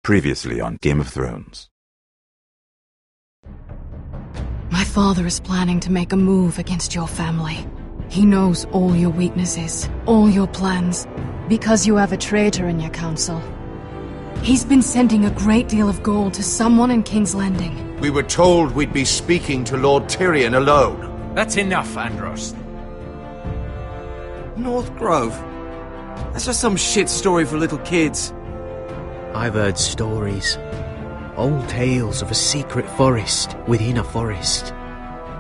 Previously on Game of Thrones. My father is planning to make a move against your family. He knows all your weaknesses, all your plans, because you have a traitor in your council. He's been sending a great deal of gold to someone in King's Landing. We were told we'd be speaking to Lord Tyrion alone. That's enough, Andros. North Grove? That's just some shit story for little kids. I've heard stories. Old tales of a secret forest within a forest.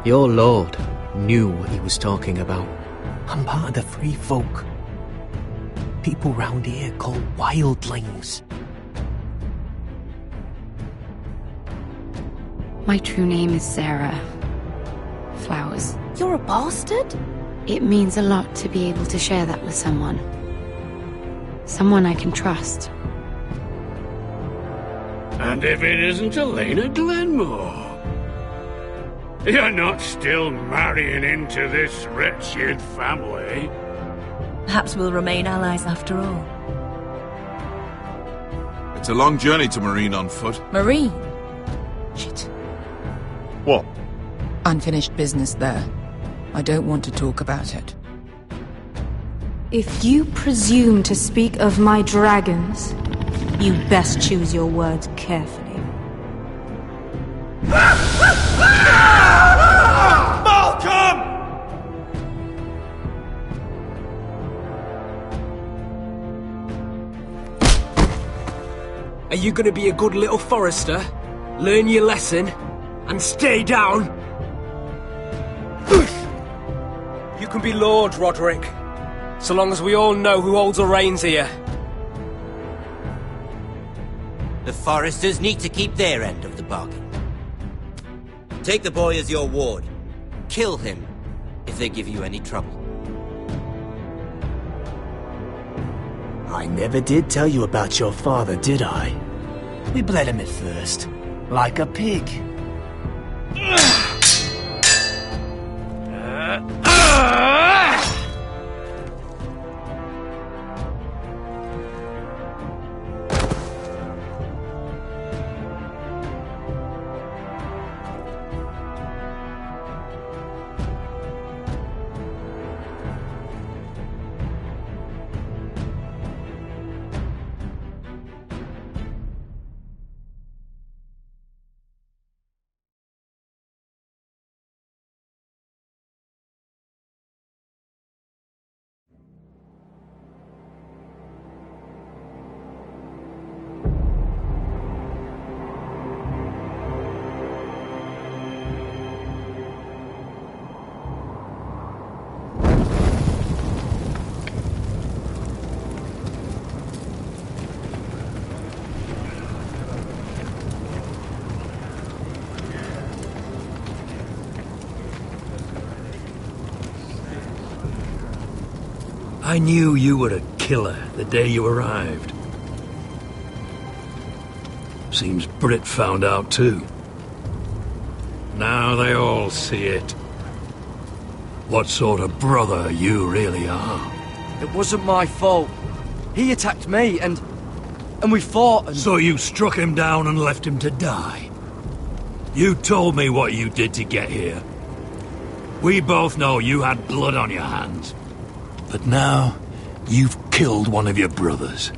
Your lord knew what he was talking about. I'm part of the free folk. People round here called wildlings. My true name is Sarah Flowers. You're a bastard? It means a lot to be able to share that with someone. Someone I can trust. And if it isn't Elena Glenmore? You're not still marrying into this wretched family? Perhaps we'll remain allies after all. It's a long journey to Marine on foot. Marine? Shit. What? Unfinished business there. I don't want to talk about it. If you presume to speak of my dragons, you best choose your words carefully. Malcolm! Are you gonna be a good little forester? Learn your lesson? And stay down? You can be Lord, Roderick. So long as we all know who holds the reins here. The Foresters need to keep their end of the bargain. Take the boy as your ward. Kill him if they give you any trouble. I never did tell you about your father, did I? We bled him at first, like a pig. I knew you were a killer the day you arrived. Seems Britt found out too. Now they all see it. What sort of brother you really are. It wasn't my fault. He attacked me and we fought and... So you struck him down and left him to die? You told me what you did to get here. We both know you had blood on your hands. But now, you've killed one of your brothers.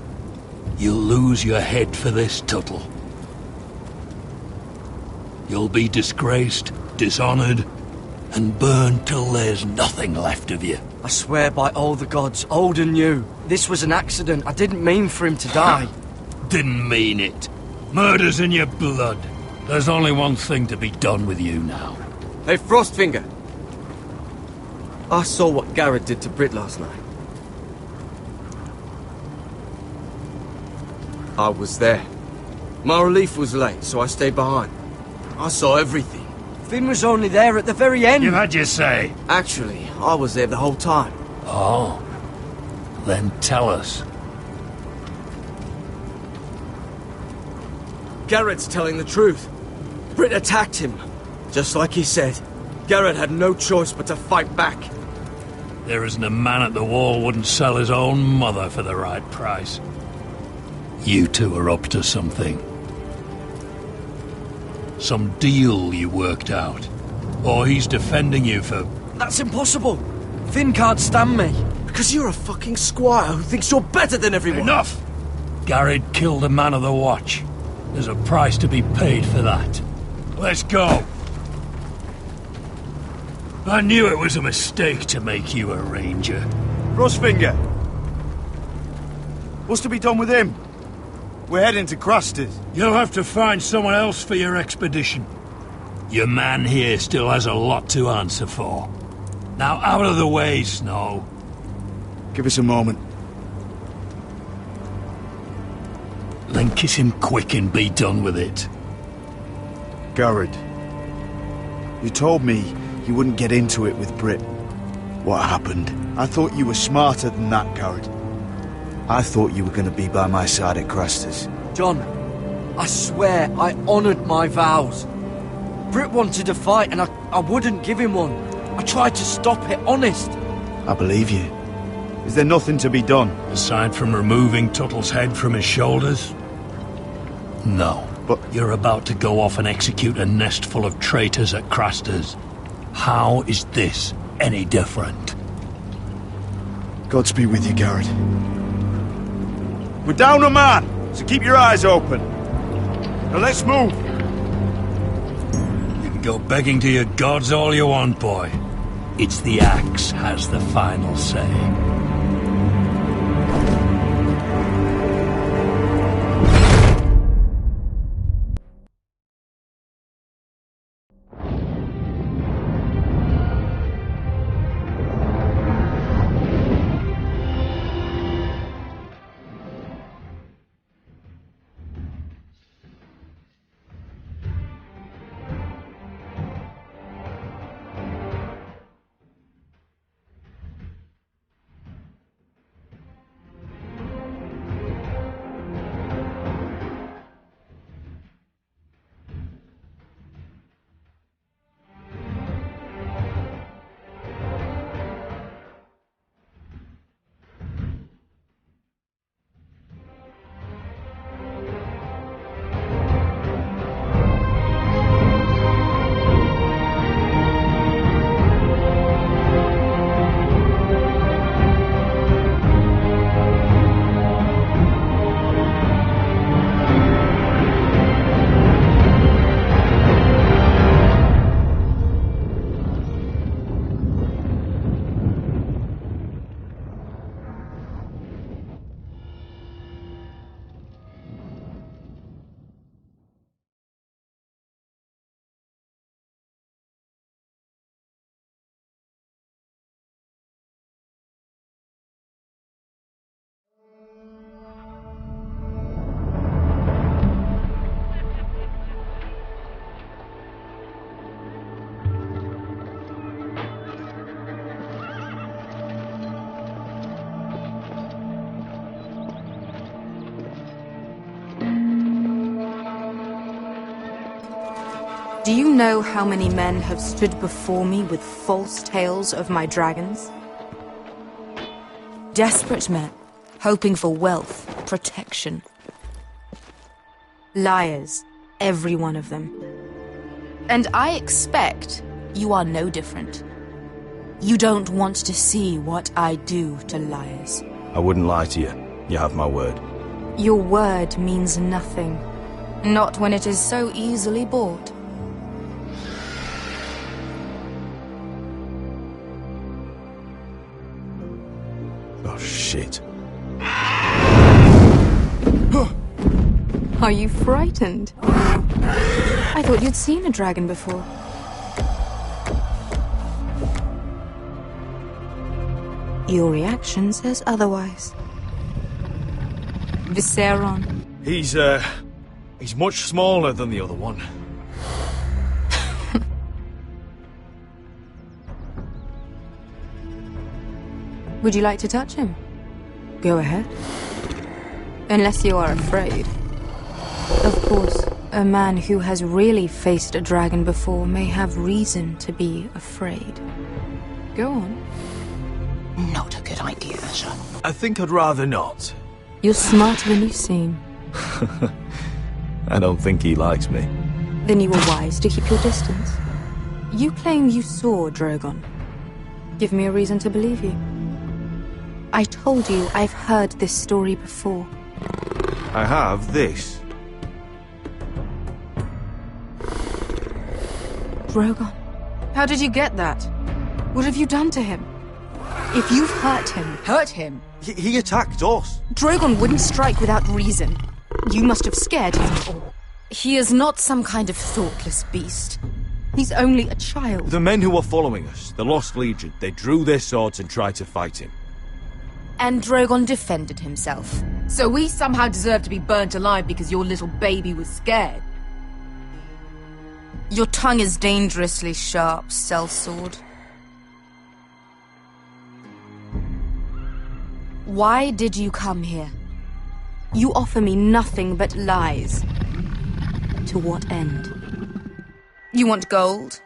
You'll lose your head for this, Tuttle. You'll be disgraced, dishonored, and burned till there's nothing left of you. I swear by all the gods, old and new, this was an accident. I didn't mean for him to die. Didn't mean it. Murder's in your blood. There's only one thing to be done with you now. Hey, Frostfinger. I saw what Garrett did to Britt last night. I was there. My relief was late, so I stayed behind. I saw everything. Finn was only there at the very end. You've had your say. Actually, I was there the whole time. Oh. Then tell us. Garrett's telling the truth. Britt attacked him. Just like he said. Garrett had no choice but to fight back. There isn't a man at the wall wouldn't sell his own mother for the right price. You two are up to something. Some deal you worked out. Or he's defending you for... That's impossible! Finn can't stand me. Because you're a fucking squire who thinks you're better than everyone. Enough! Garrett killed a man of the watch. There's a price to be paid for that. Let's go. I knew it was a mistake to make you a ranger. Frostfinger! What's to be done with him? We're heading to Crusters. You'll have to find someone else for your expedition. Your man here still has a lot to answer for. Now out of the way, Snow. Give us a moment. Then kiss him quick and be done with it. Garrett, you told me you wouldn't get into it with Brit. What happened? I thought you were smarter than that, Garrett. I thought you were going to be by my side at Crusters. John, I swear I honoured my vows. Brit wanted a fight and I wouldn't give him one. I tried to stop it, honest. I believe you. Is there nothing to be done? Aside from removing Tuttle's head from his shoulders? No. But you're about to go off and execute a nest full of traitors at Crusters. How is this any different? Godspeed with you, Garrett. We're down a man, so keep your eyes open. Now let's move. You can go begging to your gods all you want, boy. It's the axe has the final say. Do you know how many men have stood before me with false tales of my dragons? Desperate men, hoping for wealth, protection. Liars, every one of them. And I expect you are no different. You don't want to see what I do to liars. I wouldn't lie to you. You have my word. Your word means nothing. Not when it is so easily bought. Oh, shit. Are you frightened? I thought you'd seen a dragon before. Your reaction says otherwise. Viserion. He's much smaller than the other one. Would you like to touch him? Go ahead. Unless you are afraid. Of course, a man who has really faced a dragon before may have reason to be afraid. Go on. Not a good idea, sir. I think I'd rather not. You're smarter than you seem. I don't think he likes me. Then you were wise to keep your distance. You claim you saw Drogon. Give me a reason to believe you. I told you I've heard this story before. I have this. Drogon. How did you get that? What have you done to him? If you've hurt him... Hurt him? He attacked us. Drogon wouldn't strike without reason. You must have scared him, or... He is not some kind of thoughtless beast. He's only a child. The men who were following us, the Lost Legion, they drew their swords and tried to fight him. And Drogon defended himself. So we somehow deserve to be burnt alive because your little baby was scared? Your tongue is dangerously sharp, sellsword. Why did you come here? You offer me nothing but lies. To what end? You want gold?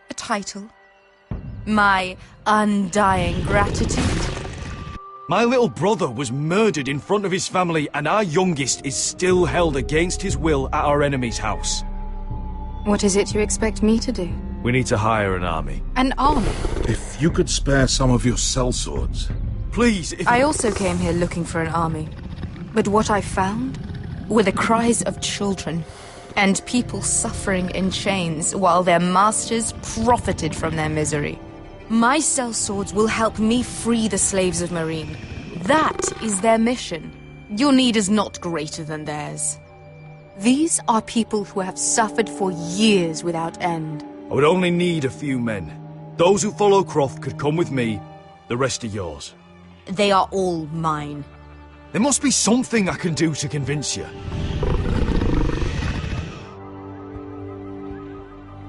A title? My undying gratitude? My little brother was murdered in front of his family, and our youngest is still held against his will at our enemy's house. What is it you expect me to do? We need to hire an army. An army? If you could spare some of your sellswords. Please, I also came here looking for an army. But what I found were the cries of children and people suffering in chains while their masters profited from their misery. My sellswords will help me free the slaves of Meereen. That is their mission. Your need is not greater than theirs. These are people who have suffered for years without end. I would only need a few men. Those who follow Croft could come with me, the rest are yours. They are all mine. There must be something I can do to convince you.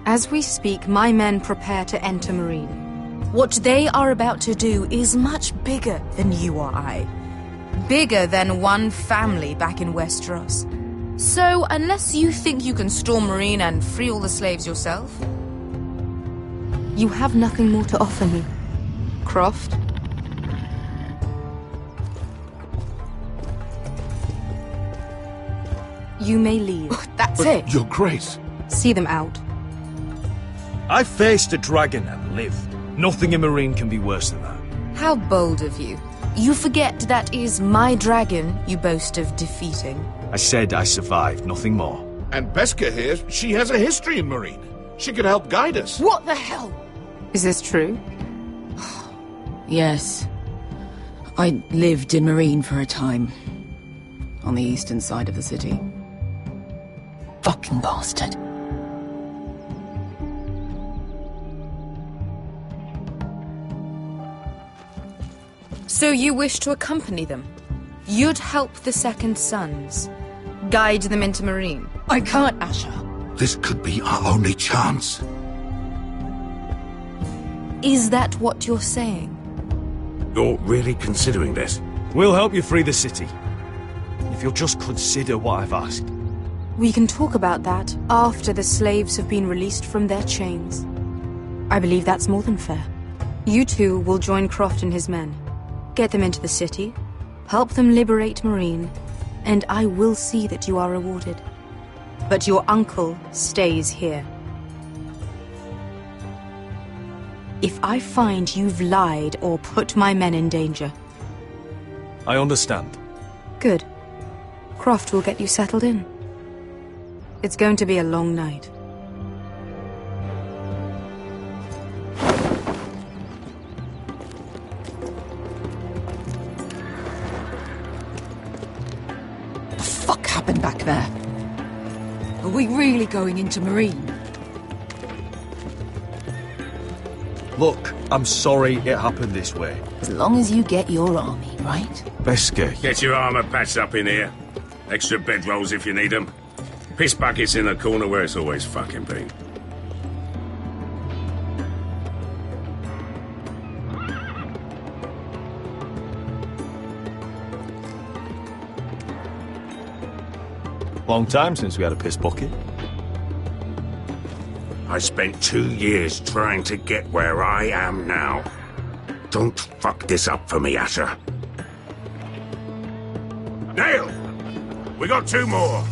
As we speak, my men prepare to enter Meereen. What they are about to do is much bigger than you or I. Bigger than one family back in Westeros. So, unless you think you can storm Meereen and free all the slaves yourself, you have nothing more to offer me, Croft. You may leave. That's it. Your Grace. See them out. I faced a dragon and lived. Nothing in Meereen can be worse than that. How bold of you. You forget that is my dragon you boast of defeating. I said I survived, nothing more. And Beskha here, she has a history in Meereen. She could help guide us. What the hell? Is this true? Yes. I lived in Meereen for a time. On the eastern side of the city. Fucking bastard. So you wish to accompany them? You'd help the Second Sons? Guide them into Meereen? I can't, Asher. This could be our only chance. Is that what you're saying? You're really considering this? We'll help you free the city. If you'll just consider what I've asked. We can talk about that after the slaves have been released from their chains. I believe that's more than fair. You two will join Croft and his men. Get them into the city, help them liberate Meereen, and I will see that you are rewarded. But your uncle stays here. If I find you've lied or put my men in danger... I understand. Good. Croft will get you settled in. It's going to be a long night. What the fuck happened back there? Are we really going into Meereen? Look, I'm sorry it happened this way. As long as you get your army, right? Beskha. Get your armor patched up in here. Extra bedrolls if you need them. Piss buckets in the corner where it's always fucking been. Long time since we had a piss bucket. I spent 2 years trying to get where I am now. Don't fuck this up for me, Asher. Nail! We got 2 more.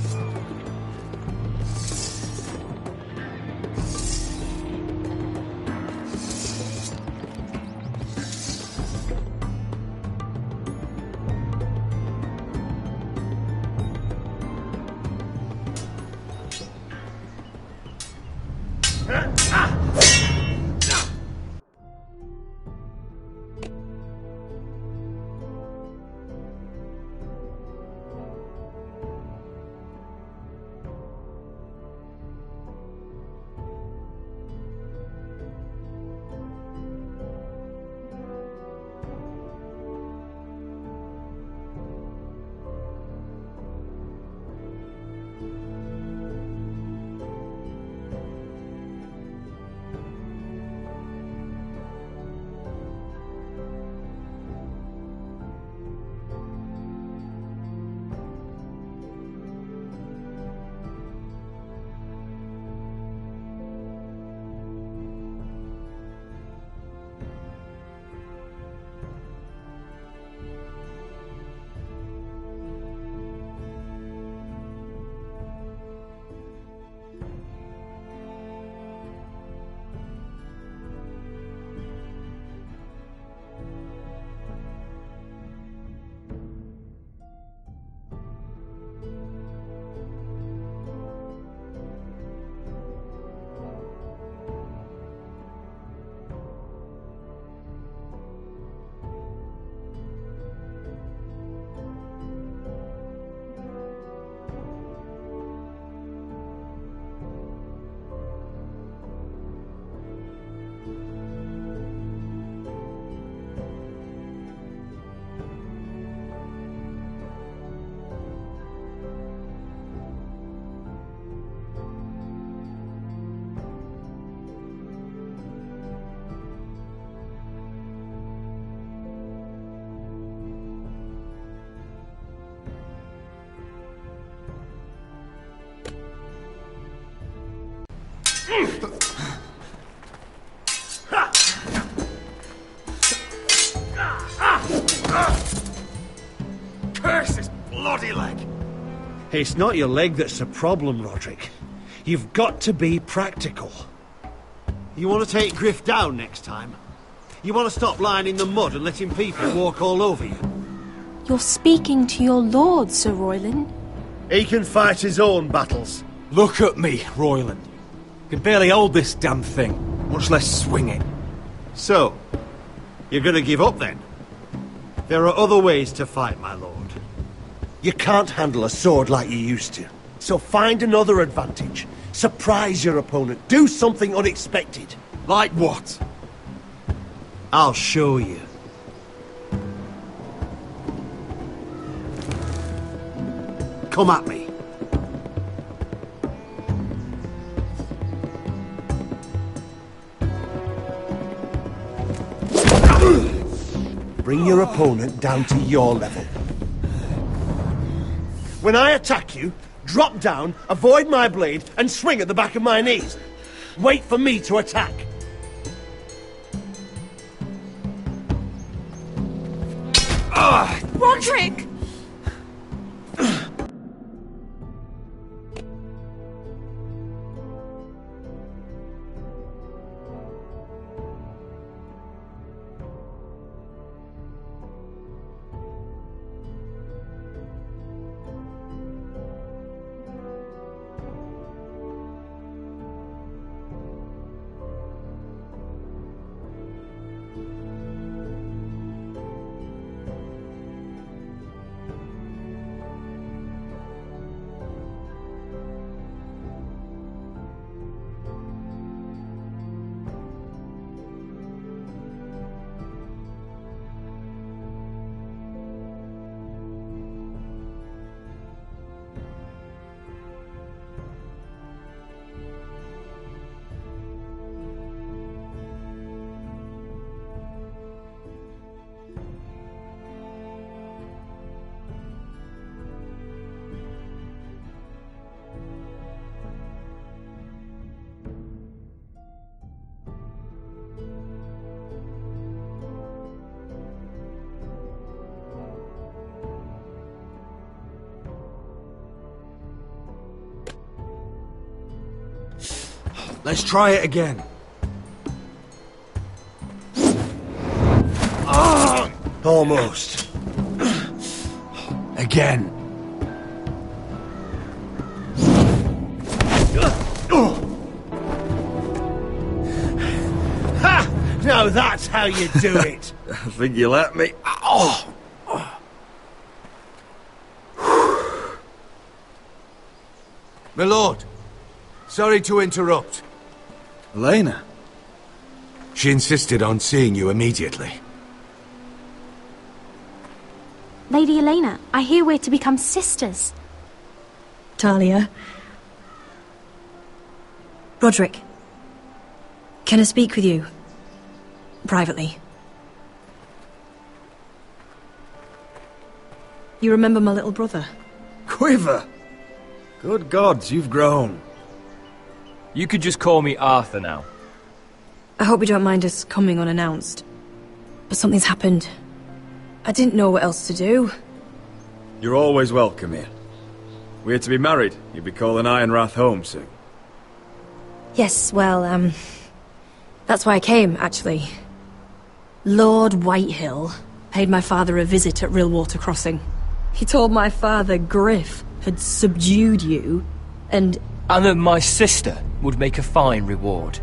Curse this bloody leg! It's not your leg that's the problem, Roderick. You've got to be practical. You want to take Griff down next time? You want to stop lying in the mud and letting people walk all over you? You're speaking to your lord, Sir Royland. He can fight his own battles. Look at me, Royland. Can barely hold this damn thing, much less swing it. So, you're going to give up then? There are other ways to fight, my lord. You can't handle a sword like you used to. So find another advantage. Surprise your opponent. Do something unexpected. Like what? I'll show you. Come at me. Bring your opponent down to your level. When I attack you, drop down, avoid my blade, and swing at the back of my knees. Wait for me to attack. Roderick! Let's try it again. Almost. Again. Ha! Now that's how you do it. I think you let me. Oh! My lord, sorry to interrupt. Elena? She insisted on seeing you immediately. Lady Elena, I hear we're to become sisters. Talia. Roderick. Can I speak with you? Privately. You remember my little brother? Quiver! Good gods, you've grown. You could just call me Arthur now. I hope you don't mind us coming unannounced. But something's happened. I didn't know what else to do. You're always welcome here. We're to be married. You'll be calling Ironrath home soon. Yes, well, that's why I came, actually. Lord Whitehill paid my father a visit at Rillwater Crossing. He told my father Griff had subdued you, and that my sister would make a fine reward.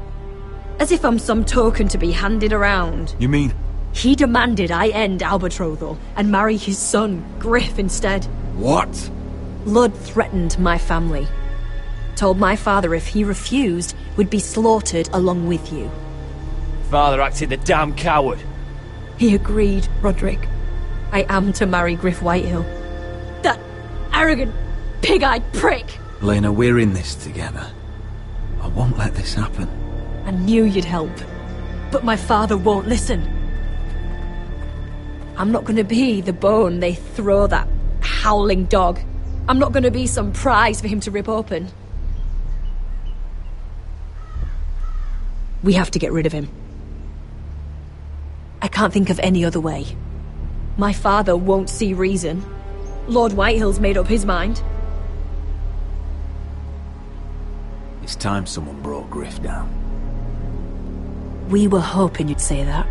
As if I'm some token to be handed around. You mean? He demanded I end our betrothal and marry his son, Griff, instead. What? Lud threatened my family. Told my father if he refused, we'd be slaughtered along with you. Father acted the damn coward. He agreed, Roderick. I am to marry Griff Whitehill. That arrogant, pig-eyed prick! Elena, we're in this together. I won't let this happen. I knew you'd help. But my father won't listen. I'm not gonna be the bone they throw that howling dog. I'm not gonna be some prize for him to rip open. We have to get rid of him. I can't think of any other way. My father won't see reason. Lord Whitehill's made up his mind. It's time someone brought Griff down. We were hoping you'd say that.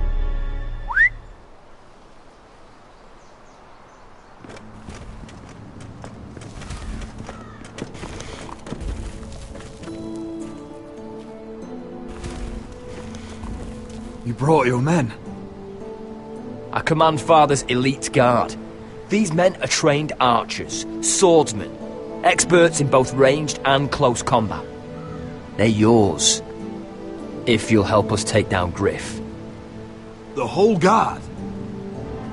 You brought your men. I command Father's elite guard. These men are trained archers, swordsmen, experts in both ranged and close combat. They're yours, if you'll help us take down Griff. The whole guard?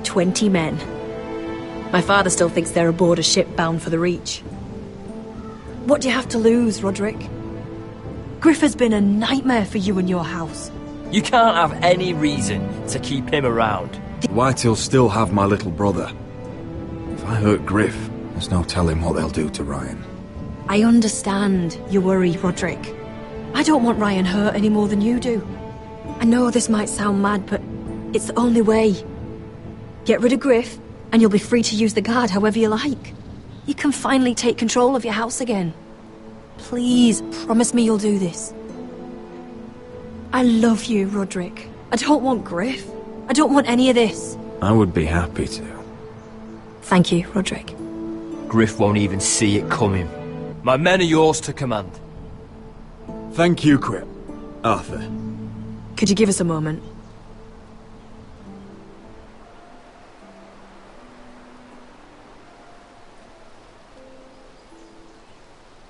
20 men. My father still thinks they're aboard a ship bound for the Reach. What do you have to lose, Roderick? Griff has been a nightmare for you and your house. You can't have any reason to keep him around. Whitehills still have my little brother. If I hurt Griff, there's no telling what they'll do to Ryan. I understand your worry, Roderick. I don't want Ryan hurt any more than you do. I know this might sound mad, but it's the only way. Get rid of Griff, and you'll be free to use the guard however you like. You can finally take control of your house again. Please, promise me you'll do this. I love you, Roderick. I don't want Griff. I don't want any of this. I would be happy to. Thank you, Roderick. Griff won't even see it coming. My men are yours to command. Thank you, Quip. Arthur. Could you give us a moment?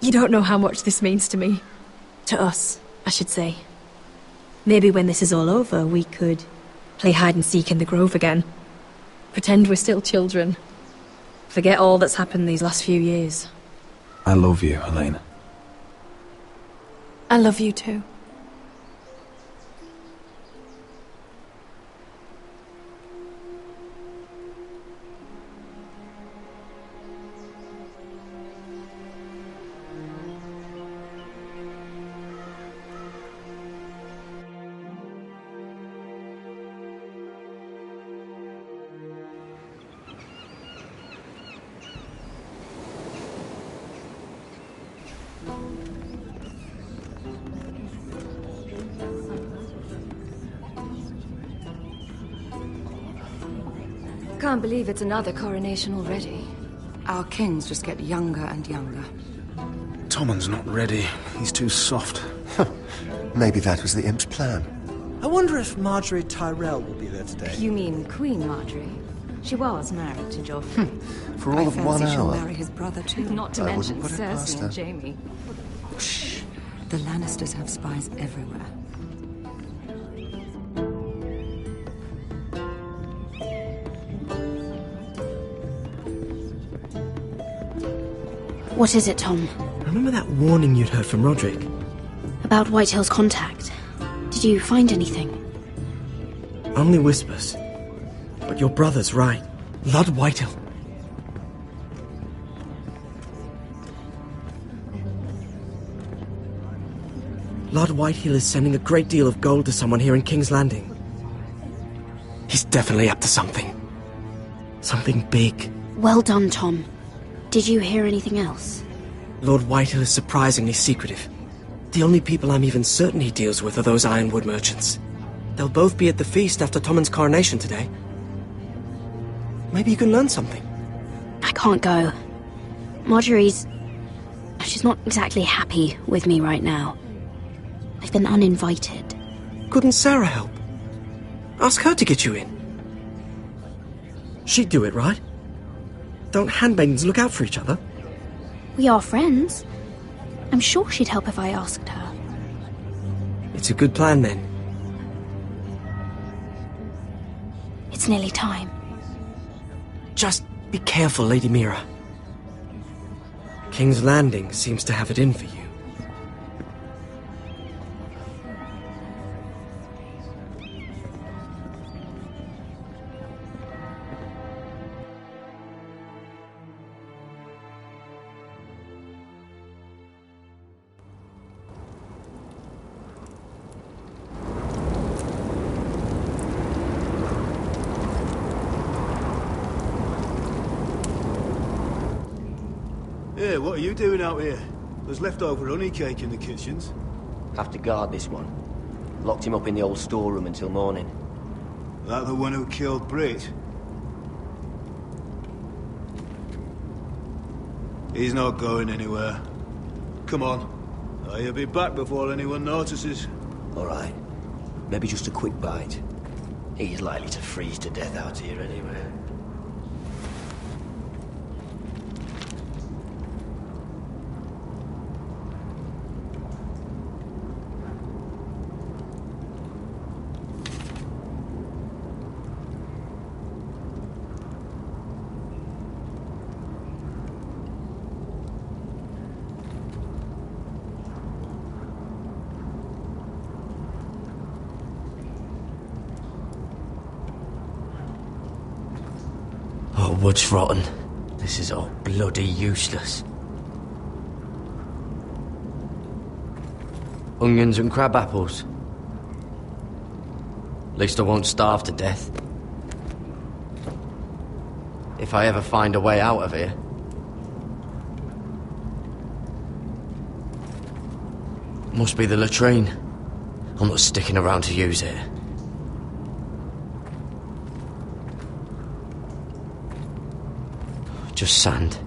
You don't know how much this means to me. To us, I should say. Maybe when this is all over, we could play hide and seek in the grove again. Pretend we're still children. Forget all that's happened these last few years. I love you, Elena. I love you too. can't believe it's another coronation already. Our kings just get younger and younger. Tommen's not ready. He's too soft. Maybe that was the imp's plan. I wonder if Marjorie Tyrell will be there today. You mean Queen Marjorie? She was married to Joffrey. For all of 1 she'll hour. marry his brother too. Not to I mention wouldn't put it past Cersei her. and Jaime. Shh. The Lannisters have spies everywhere. What is it, Tom? Remember that warning you'd heard from Roderick? About Whitehill's contact. Did you find anything? Only whispers. But your brother's right. Lord Whitehill. Lord Whitehill is sending a great deal of gold to someone here in King's Landing. He's definitely up to something. Something big. Well done, Tom. Did you hear anything else? Lord Whitehill is surprisingly secretive. The only people I'm even certain he deals with are those ironwood merchants. They'll both be at the feast after Tommen's coronation today. Maybe you can learn something. I can't go. Marjorie's... she's not exactly happy with me right now. I've been uninvited. Couldn't Sarah help? Ask her to get you in. She'd do it, right? Don't handmaidens look out for each other? We are friends. I'm sure she'd help if I asked her. It's a good plan, then. It's nearly time. Just be careful, Lady Mira. King's Landing seems to have it in for you. Hey, what are you doing out here? There's leftover honey cake in the kitchens. Have to guard this one. Locked him up in the old storeroom until morning. That the one who killed Brit? He's not going anywhere. Come on. He'll be back before anyone notices. All right. Maybe just a quick bite. He's likely to freeze to death out here anyway. Oh, wood's rotten. This is all bloody useless. Onions and crab apples. At least I won't starve to death. If I ever find a way out of here. Must be the latrine. I'm not sticking around to use it. Just sand.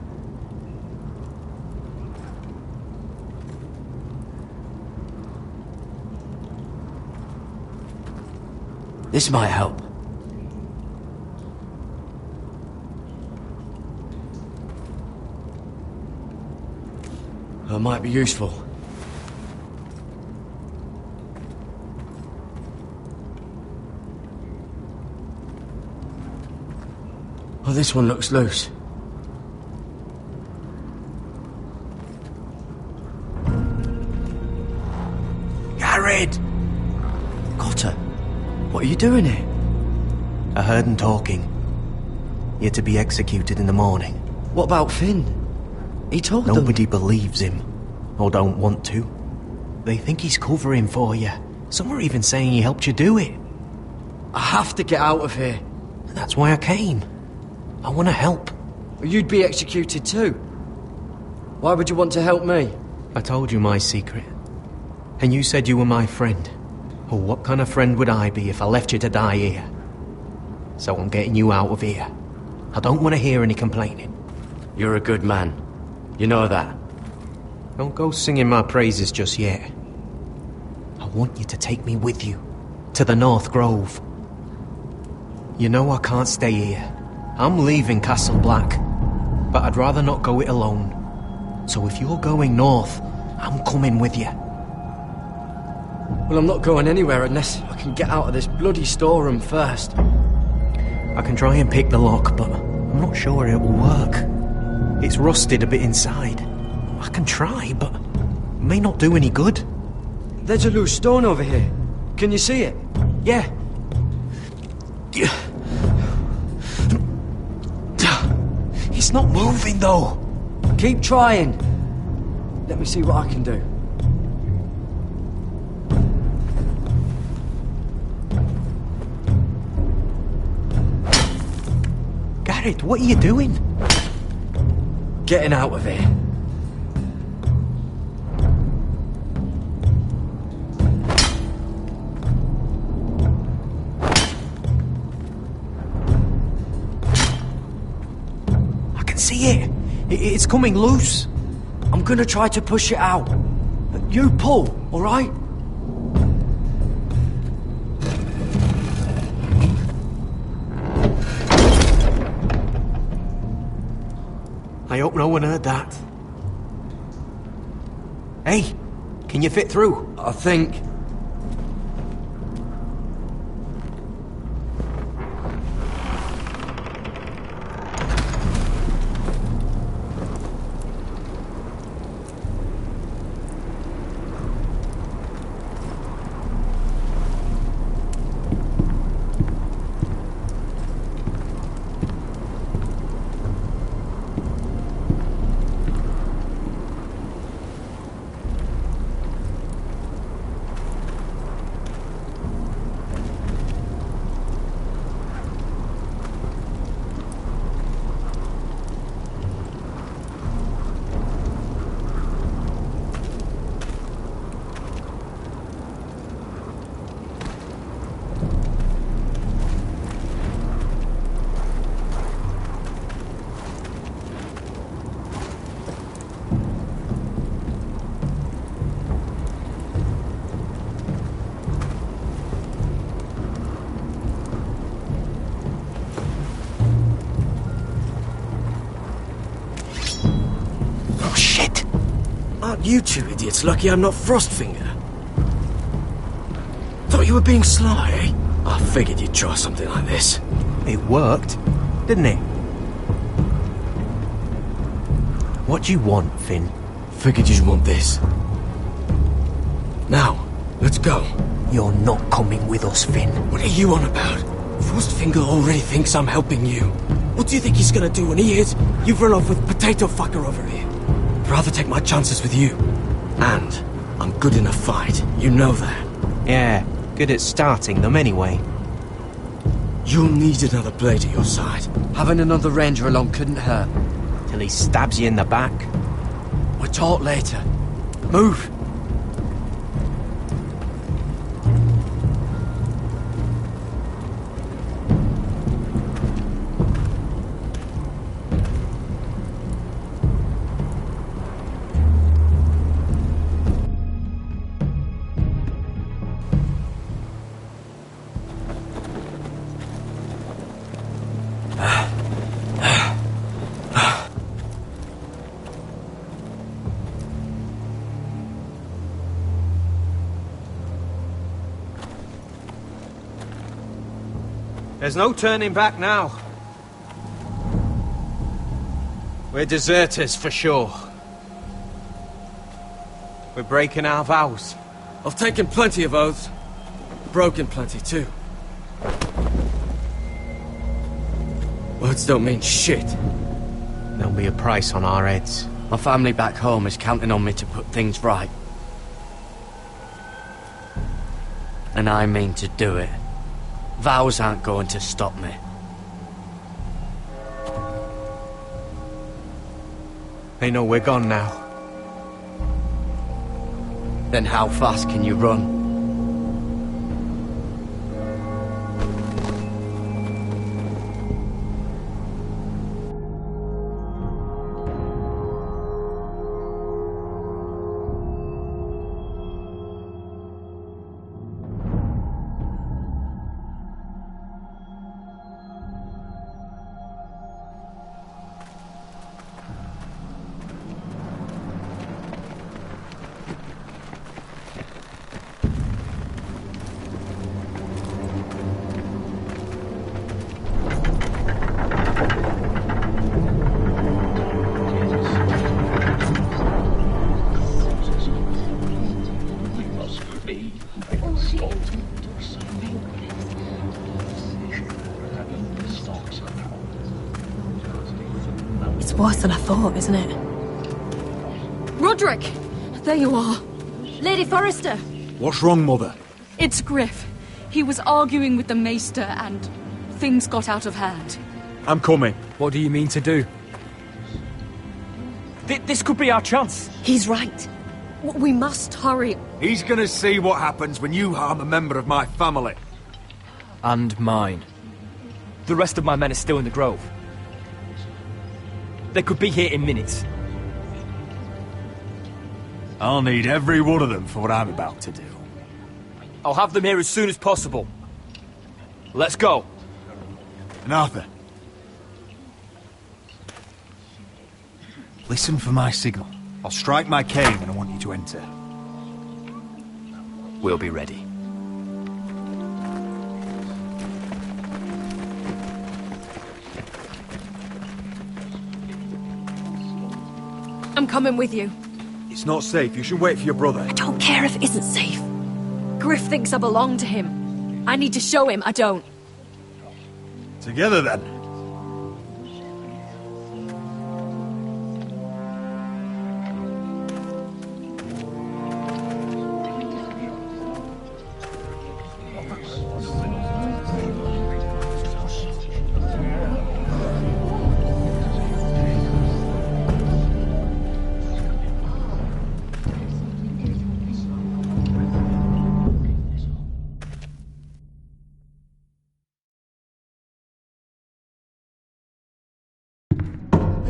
This might help. It might be useful. Oh, this one looks loose. Garrett! Cotter, what are you doing here? I heard him talking. You're to be executed in the morning. What about Finn? He told them... Nobody believes him. Or don't want to. They think he's covering for you. Some are even saying he helped you do it. I have to get out of here. That's why I came. I want to help. You'd be executed too. Why would you want to help me? I told you my secret. And you said you were my friend. Well, what kind of friend would I be if I left you to die here? So I'm getting you out of here. I don't want to hear any complaining. You're a good man. You know that. Don't go singing my praises just yet. I want you to take me with you. To the North Grove. You know I can't stay here. I'm leaving Castle Black. But I'd rather not go it alone. So if you're going north, I'm coming with you. Well, I'm not going anywhere unless I can get out of this bloody storeroom first. I can try and pick the lock, but I'm not sure it will work. It's rusted a bit inside. I can try, but it may not do any good. There's a loose stone over here. Can you see it? Yeah. It's not moving, though. Keep trying. Let me see what I can do. Garrett, what are you doing? Getting out of here. See it? It's coming loose. I'm gonna try to push it out. You pull, all right? I hope no one heard that. Hey, can you fit through? I think. You two idiots lucky I'm not Frostfinger. Thought you were being sly, eh? I figured you'd try something like this. It worked, didn't it? What do you want, Finn? Figured you'd want this. Now, let's go. You're not coming with us, Finn. What are you on about? Frostfinger already thinks I'm helping you. What do you think he's gonna do when he hears you've run off with Potato Fucker over here? I'd rather take my chances with you. And I'm good in a fight, you know that. Yeah, good at starting them anyway. You'll need another blade at your side. Having another ranger along couldn't hurt. Till he stabs you in the back. We'll talk later. Move! There's no turning back now. We're deserters for sure. We're breaking our vows. I've taken plenty of oaths. Broken plenty too. Words don't mean shit. There'll be a price on our heads. My family back home is counting on me to put things right. And I mean to do it. Vows aren't going to stop me. They know we're gone now. Then how fast can you run? It's worse than I thought, isn't it? Roderick! There you are. Lady Forrester! What's wrong, Mother? It's Griff. He was arguing with the Maester and things got out of hand. I'm coming. What do you mean to do? This could be our chance. He's right. We must hurry. He's gonna see what happens when you harm a member of my family. And mine. The rest of my men are still in the grove. They could be here in minutes. I'll need every one of them for what I'm about to do. I'll have them here as soon as possible. Let's go. And Arthur, listen for my signal. I'll strike my cane when I want you to enter. We'll be ready. I'm coming with you. It's not safe. You should wait for your brother. I don't care if it isn't safe. Griff thinks I belong to him. I need to show him I don't. Together, then.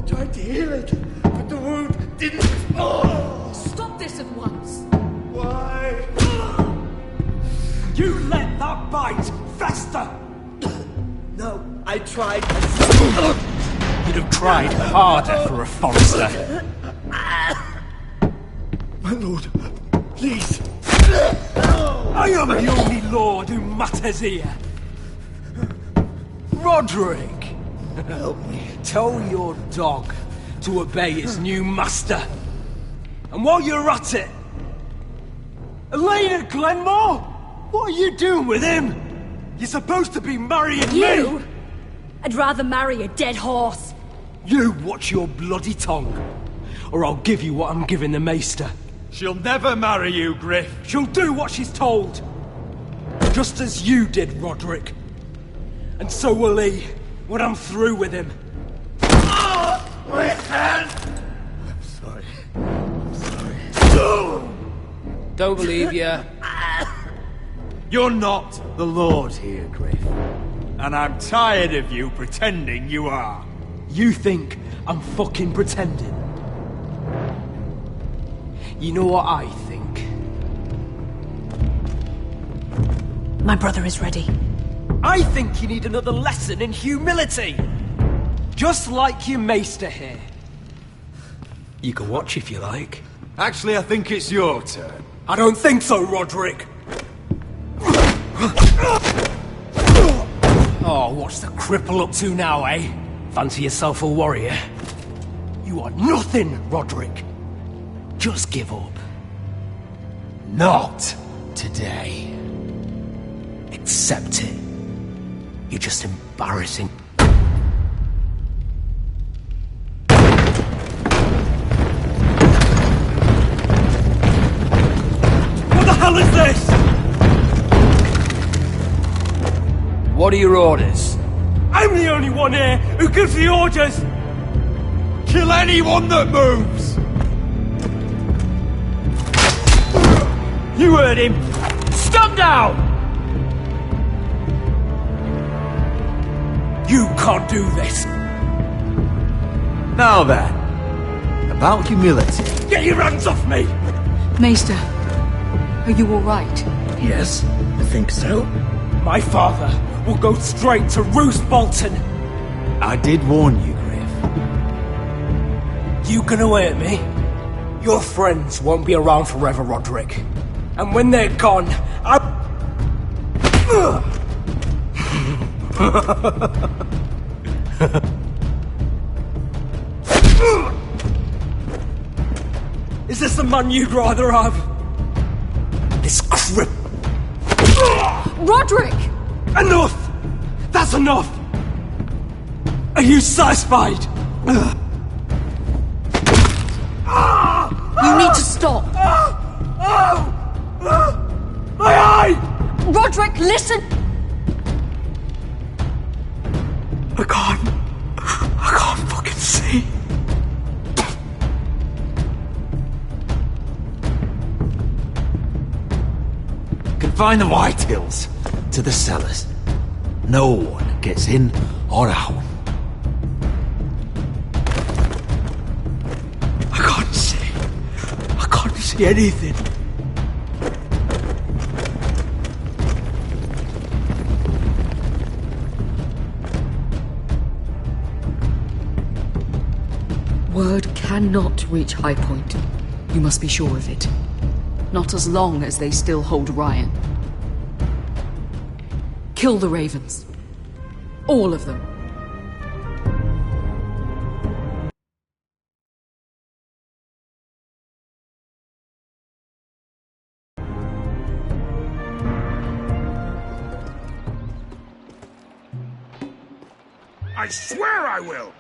Tried to heal it, but the wound didn't. Oh! Stop this at once. Why? You let that bite fester. No, I tried. You'd have tried harder for a Forrester. My lord, please. I am the only lord who matters here. Roderick! Help me. Tell your dog to obey his new master. And while you're at it, Elena Glenmore? What are you doing with him? You're supposed to be marrying You? me! I'd rather marry a dead horse. You watch your bloody tongue, or I'll give you what I'm giving the Maester. She'll never marry you, Griff. She'll do what she's told. Just as you did, Roderick. And so will he, when I'm through with him. My hand! I'm sorry. Don't believe you. You're not the Lord here, Griff. And I'm tired of you pretending you are. You think I'm fucking pretending? You know what I think? My brother is ready. I think you need another lesson in humility. Just like your Maester here. You can watch if you like. Actually, I think it's your turn. I don't think so, Roderick. Oh, what's the cripple up to now, eh? Fancy yourself a warrior? You are nothing, Roderick. Just give up. Not today. Accept it. You're just embarrassing. What the hell is this? What are your orders? I'm the only one here who gives the orders! Kill anyone that moves! You heard him! Stand down! You can't do this! Now then, about humility. Get your hands off me! Maester, are you all right? Yes, I think so. My father will go straight to Roose Bolton. I did warn you, Griff. You can away at me? Your friends won't be around forever, Roderick. And when they're gone, Is this the man you'd rather have? This crip... Roderick! Enough! That's enough! Are you satisfied? You need to stop. My eye! Roderick, listen! I can't fucking see. Confine the Whitehills to the cellars. No one gets in or out. I can't see anything. Word cannot reach High Point. You must be sure of it. Not as long as they still hold Ryan. Kill the Ravens. All of them. I swear I will!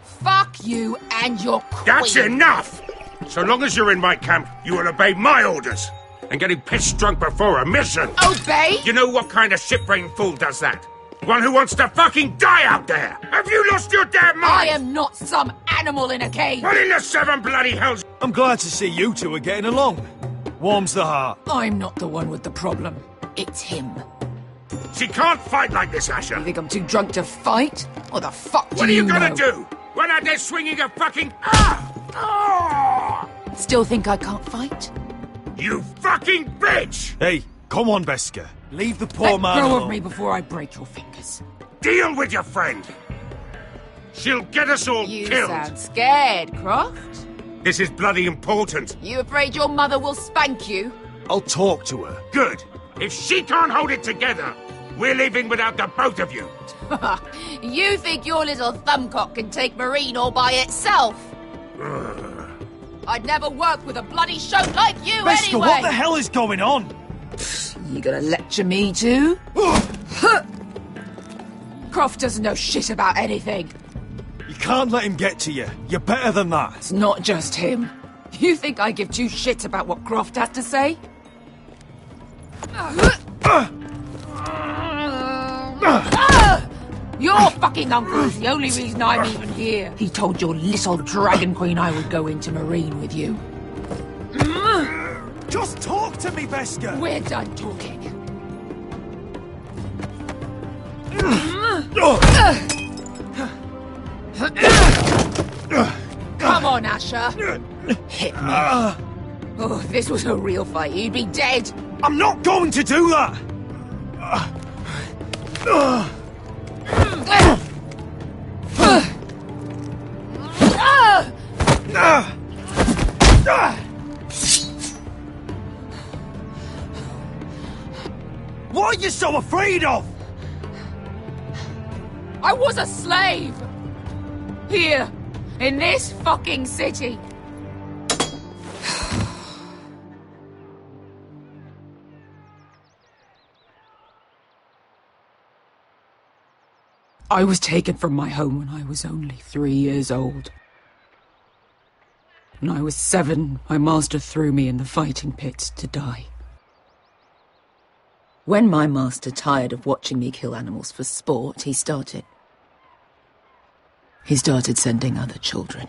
Fuck you and your queen. That's enough! So long as you're in my camp, you will obey my orders. And getting pissed drunk before a mission. Obey? You know what kind of ship-brained fool does that? One who wants to fucking die out there! Have you lost your damn mind? I am not some animal in a cage. What in the seven bloody hells? I'm glad to see you two are getting along. Warms the heart. I'm not the one with the problem. It's him. She can't fight like this, Asher. You think I'm too drunk to fight? What the fuck do What are you gonna know? do? Run out there swinging a fucking... Still think I can't fight? You fucking bitch! Hey, come on, Beskha. Leave the poor Let man go alone. of me before I break your fingers. Deal with your friend. She'll get us all You killed. sound scared, Croft. This is bloody important. You afraid your mother will spank you? I'll talk to her. Good. If she can't hold it together, we're leaving without the both of you. You think your little thumbcock can take Marine all by itself? I'd never work with a bloody shote like you Beskha, anyway! what the hell is going on? You gonna lecture me too? Croft doesn't know shit about anything. You can't let him get to you. You're better than that. It's not just him. You think I give two shits about what Croft has to say? Your fucking uncle is the only reason I'm even here. He told your little dragon queen I would go into Marine with you. Just talk to me, Beskha. We're done talking. Come on, Asher. Hit me. Oh, if this was a real fight, you'd be dead. I'm not going to do that. What are you so afraid of? I was a slave! Here, in this fucking city. I was taken from my home when I was only 3 years old. When I was 7, my master threw me in the fighting pits to die. When my master tired of watching me kill animals for sport, he started sending other children.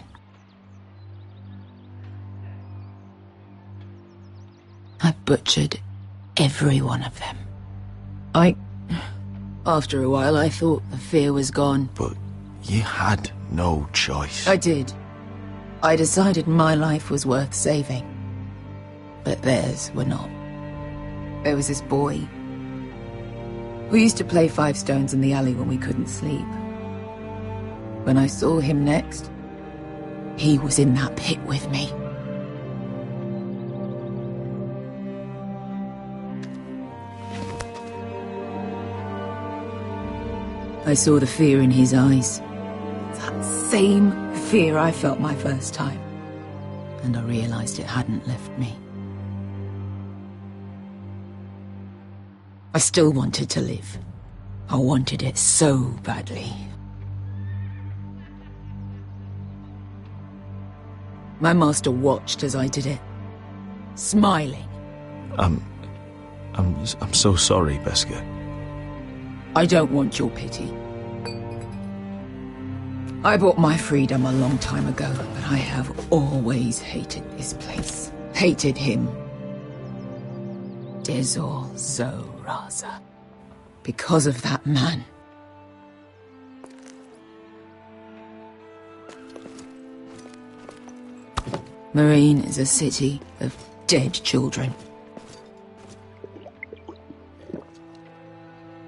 I butchered every one of them. After a while, I thought the fear was gone. But you had no choice. I did. I decided my life was worth saving. But theirs were not. There was this boy who used to play 5 stones in the alley when we couldn't sleep. When I saw him next, he was in that pit with me. I saw the fear in his eyes. That same fear I felt my first time. And I realized it hadn't left me. I still wanted to live. I wanted it so badly. My master watched as I did it, smiling. I'm so sorry, Beskha. I don't want your pity. I bought my freedom a long time ago, but I have always hated this place. Hated him. Dezor Zoraza. Because of that man. Marine is a city of dead children.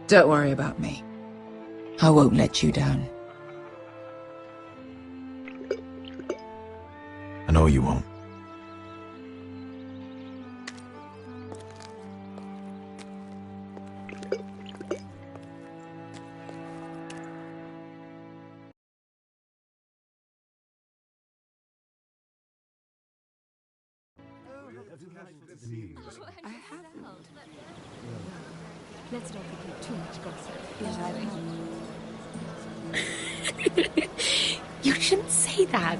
Don't worry about me. I won't let you down. I know you won't. Let's not forget too much gossip. You shouldn't say that.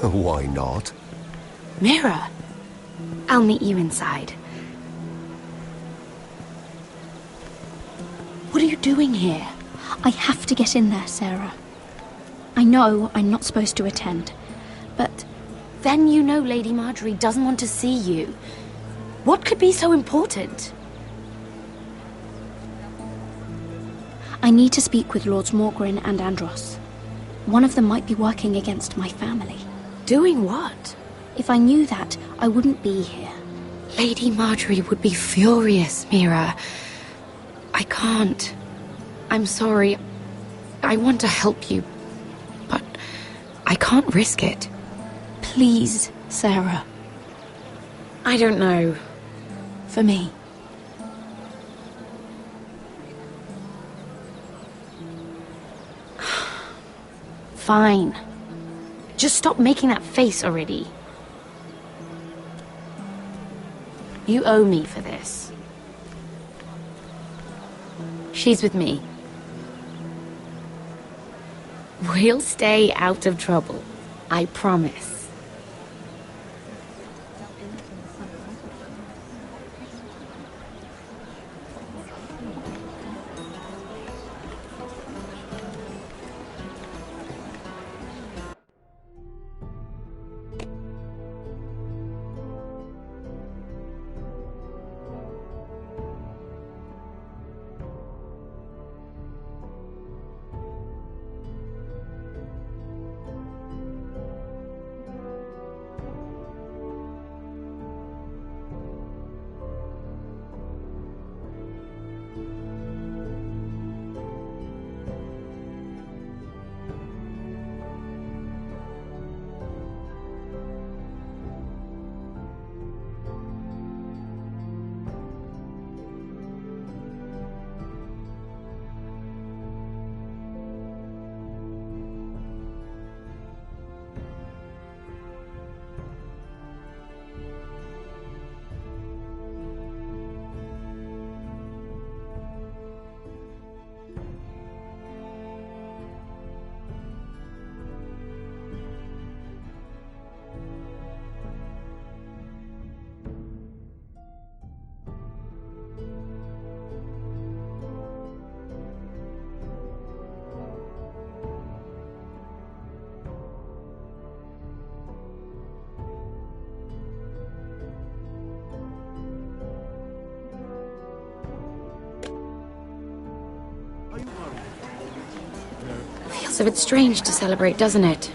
Why not? Mira, I'll meet you inside. What are you doing here? I have to get in there, Sarah. I know I'm not supposed to attend, but then you know Lady Marjorie doesn't want to see you. What could be so important? I need to speak with Lords Morgrin and Andros. One of them might be working against my family. Doing what? If I knew that, I wouldn't be here. Lady Marjorie would be furious, Mira. I can't. I'm sorry. I want to help you, but I can't risk it. Please, Sarah. I don't know. For me. Fine. Just stop making that face already. You owe me for this. She's with me. We'll stay out of trouble. I promise. Feels a bit strange to celebrate, doesn't it?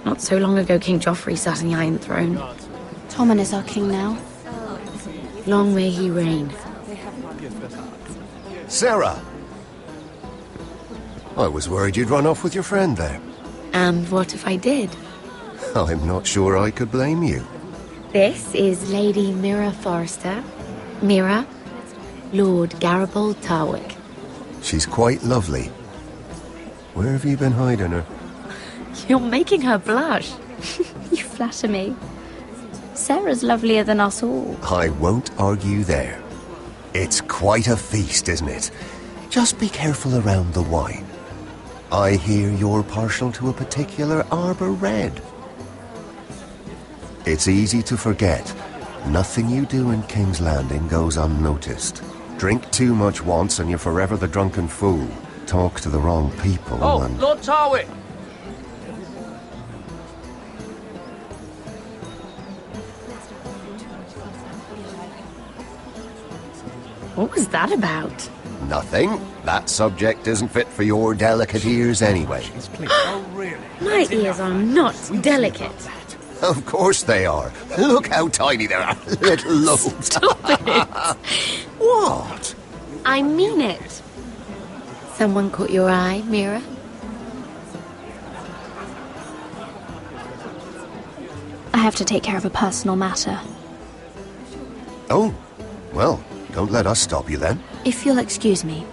Not so long ago, King Joffrey sat on the Iron Throne. Tommen is our king now. Long may he reign. Sarah! I was worried you'd run off with your friend there. And what if I did? I'm not sure I could blame you. This is Lady Mira Forrester. Mira, Lord Garibald Tarwick. She's quite lovely. Where have you been hiding her? You're making her blush. You flatter me. Sarah's lovelier than us all. I won't argue there. It's quite a feast, isn't it? Just be careful around the wine. I hear you're partial to a particular Arbor Red. It's easy to forget. Nothing you do in King's Landing goes unnoticed. Drink too much once and you're forever the drunken fool. Talk to the wrong people and... Lord Tarwick! What was that about? Nothing. That subject isn't fit for your delicate ears anyway. My ears are not delicate. Of course they are. Look how tiny they are. Little lobes. Stop it. What? I mean it. Someone caught your eye, Mira? I have to take care of a personal matter. Oh, well, don't let us stop you then. If you'll excuse me.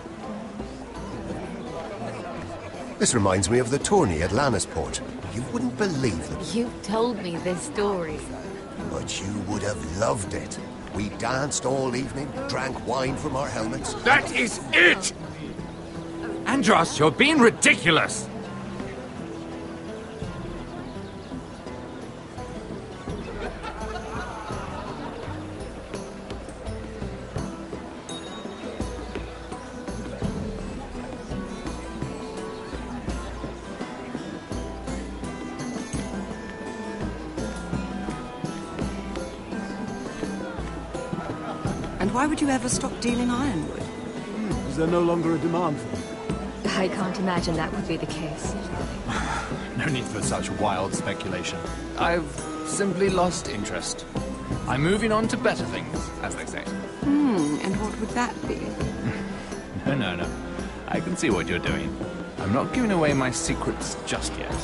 This reminds me of the tourney at Lannisport. You wouldn't believe them. You've told me this story. But you would have loved it. We danced all evening, drank wine from our helmets. That is it! Andros, you're being ridiculous! And why would you ever stop dealing ironwood? Is there no longer a demand for them? I can't imagine that would be the case. No need for such wild speculation. I've simply lost interest. I'm moving on to better things, as they say. And what would that be? No. I can see what you're doing. I'm not giving away my secrets just yet.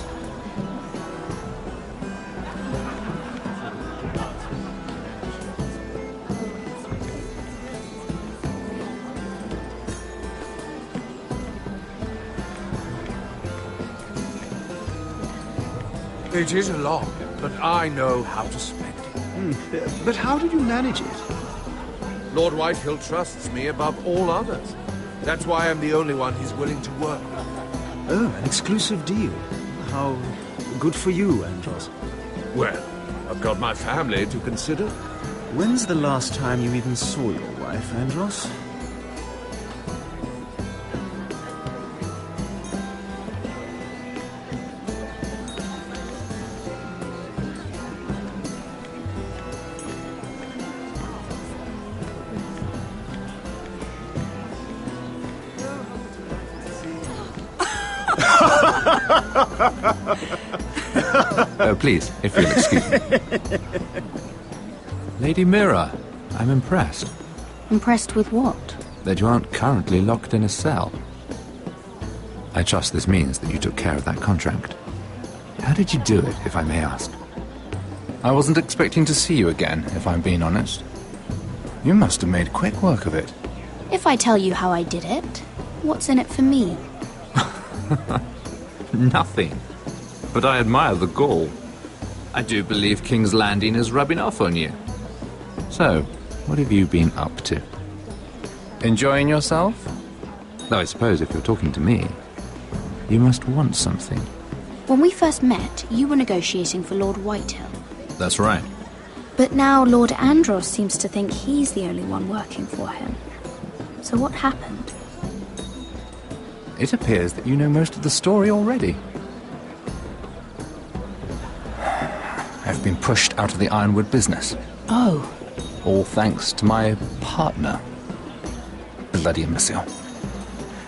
It is a lot, but I know how to spend it. But how did you manage it? Lord Whitehill trusts me above all others. That's why I'm the only one he's willing to work with. Oh, an exclusive deal. How good for you, Andros. Well, I've got my family to consider. When's the last time you even saw your wife, Andros? Oh, please, if you'll excuse me. Lady Mira, I'm impressed. Impressed with what? That you aren't currently locked in a cell. I trust this means that you took care of that contract. How did you do it, if I may ask? I wasn't expecting to see you again, if I'm being honest. You must have made quick work of it. If I tell you how I did it, what's in it for me? Nothing. But I admire the gall. I do believe King's Landing is rubbing off on you. So, what have you been up to? Enjoying yourself? Though I suppose if you're talking to me, you must want something. When we first met, you were negotiating for Lord Whitehill. That's right. But now Lord Andros seems to think he's the only one working for him. So what happened? It appears that you know most of the story already. I've been pushed out of the ironwood business. Oh. All thanks to my partner. Bloody imbecile.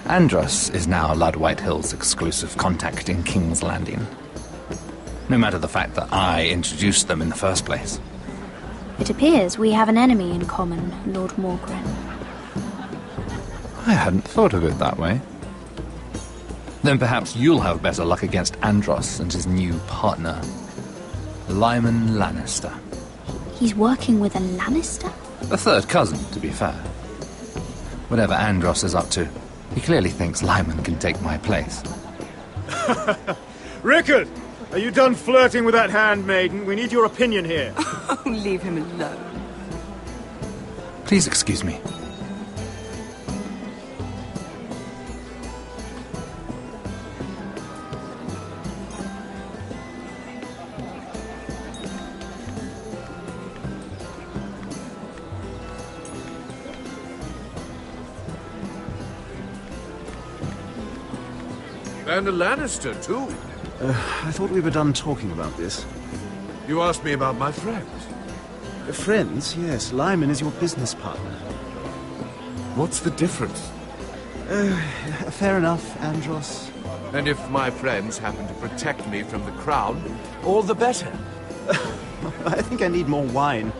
Andros is now Lord Whitehill's exclusive contact in King's Landing. No matter the fact that I introduced them in the first place. It appears we have an enemy in common, Lord Morgren. I hadn't thought of it that way. Then perhaps you'll have better luck against Andros and his new partner, Lyman Lannister. He's working with a Lannister? A third cousin, to be fair. Whatever Andros is up to, he clearly thinks Lyman can take my place. Rickard! Are you done flirting with that handmaiden? We need your opinion here. Oh, leave him alone. Please excuse me. And a Lannister, too. I thought we were done talking about this. You asked me about my friends. Friends? Yes, Lyman is your business partner. What's the difference? Fair enough, Andros. And if my friends happen to protect me from the crown, all the better. I think I need more wine.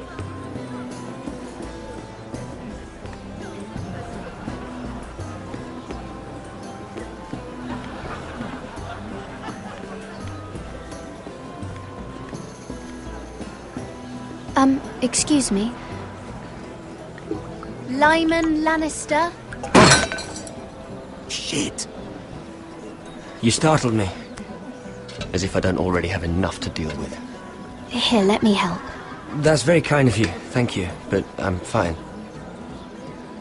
Excuse me. Lyman Lannister? Shit. You startled me. As if I don't already have enough to deal with. Here, let me help. That's very kind of you, thank you, but I'm fine.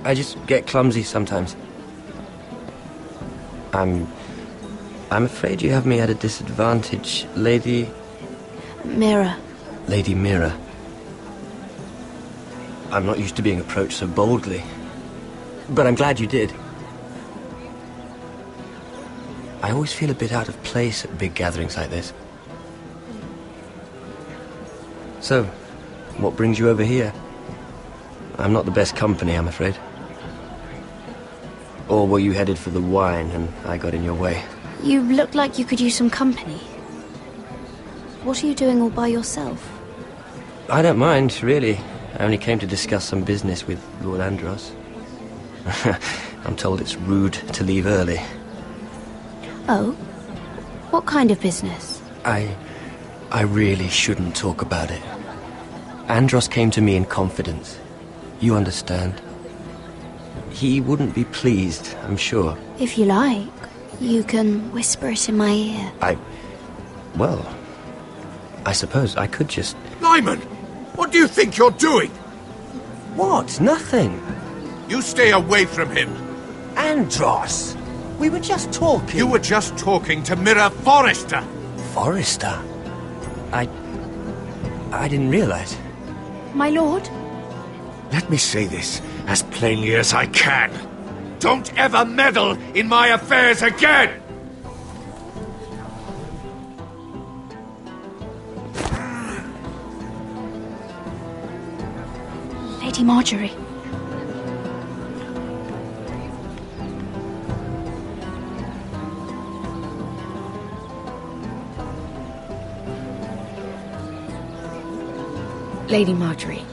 I just get clumsy sometimes. I'm afraid you have me at a disadvantage, Lady... Mira. Lady Mira. I'm not used to being approached so boldly. But I'm glad you did. I always feel a bit out of place at big gatherings like this. So, what brings you over here? I'm not the best company, I'm afraid. Or were you headed for the wine and I got in your way? You look like you could use some company. What are you doing all by yourself? I don't mind, really. I only came to discuss some business with Lord Andros. I'm told it's rude to leave early. Oh? What kind of business? I really shouldn't talk about it. Andros came to me in confidence. You understand? He wouldn't be pleased, I'm sure. If you like, you can whisper it in my ear. Well, I suppose I could just... Lyman! What do you think you're doing? What? Nothing. You stay away from him. Andros! We were just talking. You were just talking to Mira Forrester. Forrester? I didn't realize. My lord? Let me say this as plainly as I can. Don't ever meddle in my affairs again! Lady Marjorie. Lady Marjorie.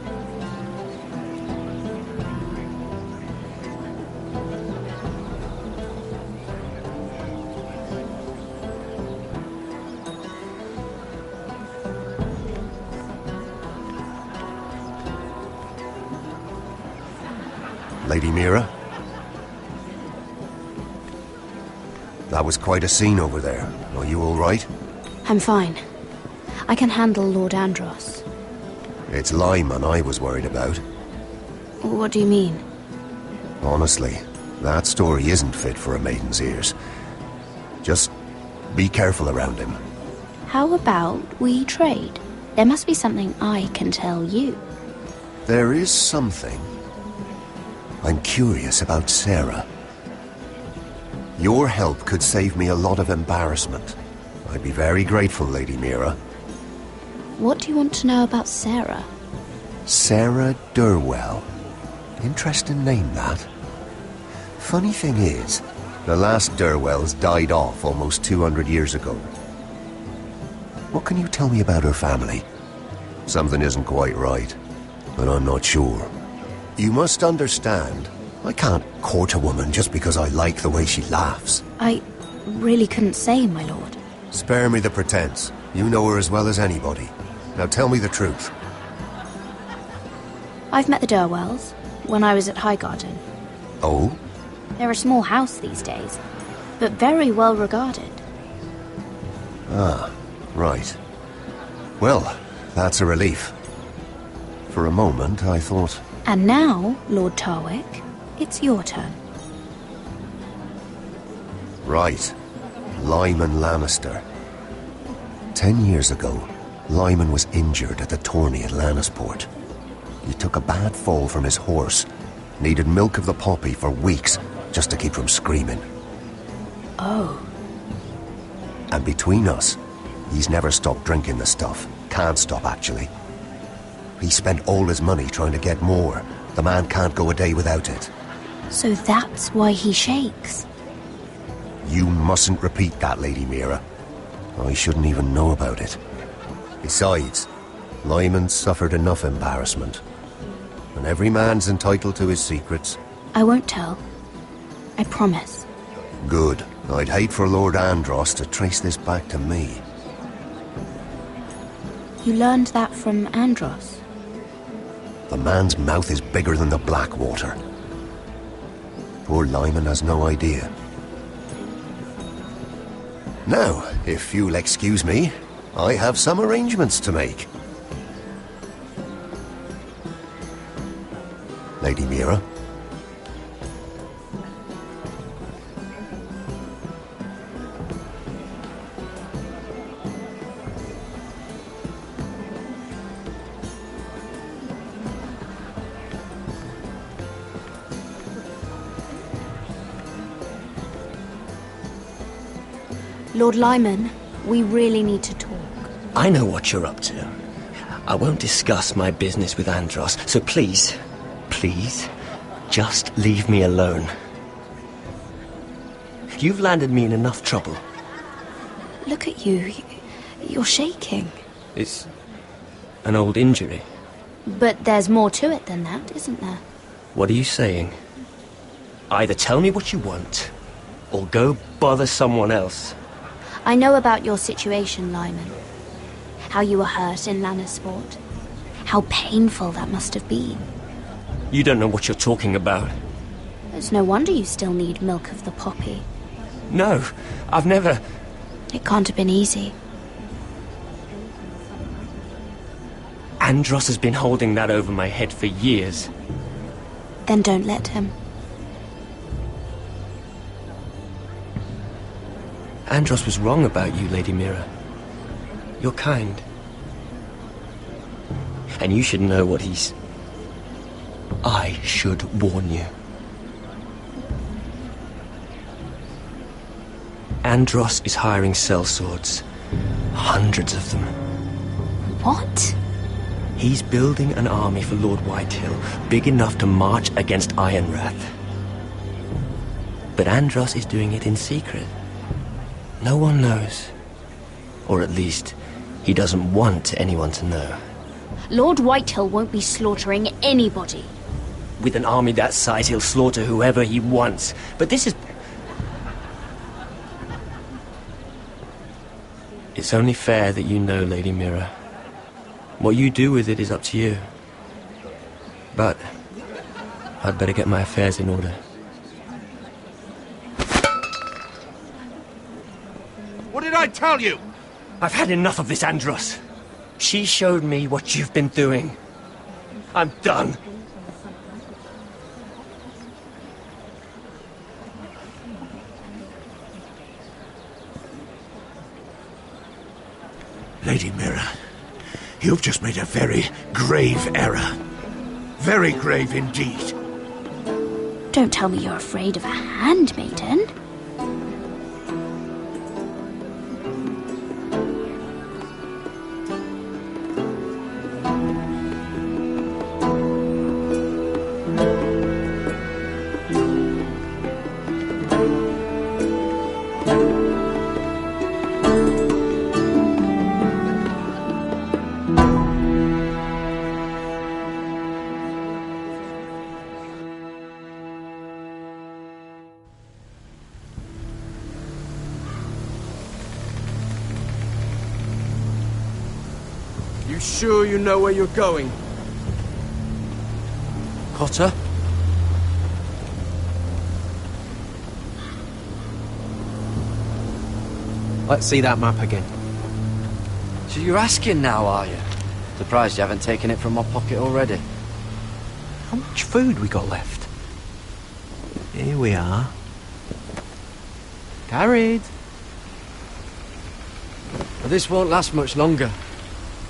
Lady Mira? That was quite a scene over there. Are you all right? I'm fine. I can handle Lord Andros. It's Lyman I was worried about. What do you mean? Honestly, that story isn't fit for a maiden's ears. Just be careful around him. How about we trade? There must be something I can tell you. There is something. I'm curious about Sarah. Your help could save me a lot of embarrassment. I'd be very grateful, Lady Mira. What do you want to know about Sarah? Sarah Durwell. Interesting name, that. Funny thing is, the last Durwells died off almost 200 years ago. What can you tell me about her family? Something isn't quite right, but I'm not sure. You must understand, I can't court a woman just because I like the way she laughs. I really couldn't say, my lord. Spare me the pretense. You know her as well as anybody. Now tell me the truth. I've met the Durwells when I was at Highgarden. Oh? They're a small house these days, but very well regarded. Ah, right. Well, that's a relief. For a moment, I thought... And now, Lord Tarwick, it's your turn. Right. Lyman Lannister. 10 years ago, Lyman was injured at the tourney at Lannisport. He took a bad fall from his horse. Needed milk of the poppy for weeks, just to keep from screaming. Oh. And between us, he's never stopped drinking the stuff. Can't stop, actually. He spent all his money trying to get more. The man can't go a day without it. So that's why he shakes. You mustn't repeat that, Lady Mira. I shouldn't even know about it. Besides, Lyman's suffered enough embarrassment. And every man's entitled to his secrets. I won't tell. I promise. Good. I'd hate for Lord Andros to trace this back to me. You learned that from Andros? The man's mouth is bigger than the Blackwater. Poor Lyman has no idea. Now, if you'll excuse me, I have some arrangements to make. Lady Mira? Lord Lyman, we really need to talk. I know what you're up to. I won't discuss my business with Andros, so please, just leave me alone. You've landed me in enough trouble. Look at you. You're shaking. It's an old injury. But there's more to it than that, isn't there? What are you saying? Either tell me what you want, or go bother someone else. I know about your situation, Lyman. How you were hurt in Lannisport. How painful that must have been. You don't know what you're talking about. It's no wonder you still need milk of the poppy. No, I've never... It can't have been easy. Andros has been holding that over my head for years. Then don't let him. Andros was wrong about you, Lady Mira. You're kind. And you should know what he's... I should warn you. Andros is hiring sellswords. Hundreds of them. What? He's building an army for Lord Whitehill, big enough to march against Ironrath. But Andros is doing it in secret. No one knows. Or at least, he doesn't want anyone to know. Lord Whitehill won't be slaughtering anybody. With an army that size, he'll slaughter whoever he wants. But this is... It's only fair that you know, Lady Mira. What you do with it is up to you. But I'd better get my affairs in order. What did I tell you? I've had enough of this, Andros. She showed me what you've been doing. I'm done. Lady Mira, you've just made a very grave error. Very grave indeed. Don't tell me you're afraid of a handmaiden. Sure you know where you're going? Potter? Let's see that map again. So you're asking now, are you? Surprised you haven't taken it from my pocket already. How much food we got left? Here we are. Carried. Well, this won't last much longer.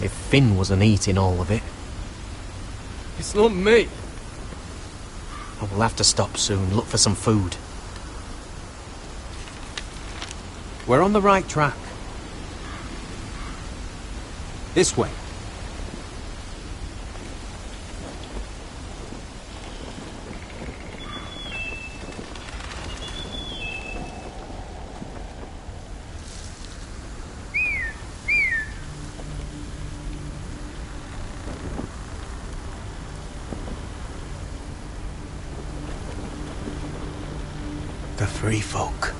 If Finn wasn't eating all of it. It's not me. I will have to stop soon, look for some food. We're on the right track. This way. The free folk.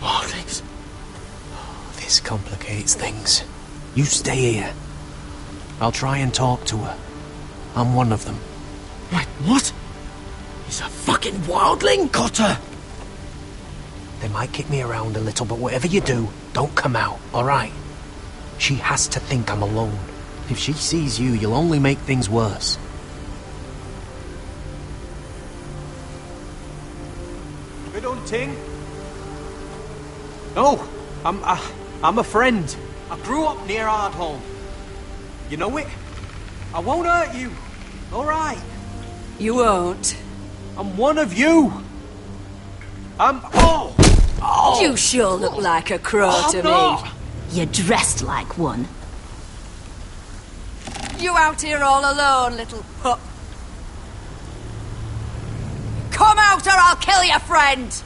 Wildlings. This complicates things. You stay here. I'll try and talk to her. I'm one of them. Wait, what? He's a fucking wildling? Cotter! They might kick me around a little, but whatever you do, don't come out, alright? She has to think I'm alone. If she sees you, you'll only make things worse. Good hunting. No, I'm a friend. I grew up near Ardholm. You know it? I won't hurt you. All right. You won't. I'm one of you. Oh! You sure look like a crow to not. me. You're dressed like one. You out here all alone, little pup. Come out or I'll kill your friend!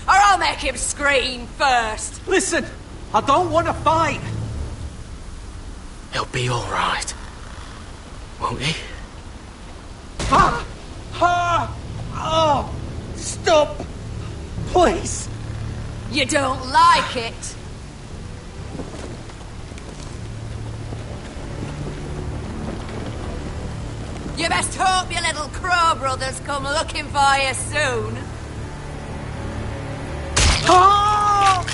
Or I'll make him scream first! Listen, I don't want to fight. He'll be alright. Won't he? Oh! Stop! Please! You don't like it? You best hope your little crow brothers come looking for you soon. Oh!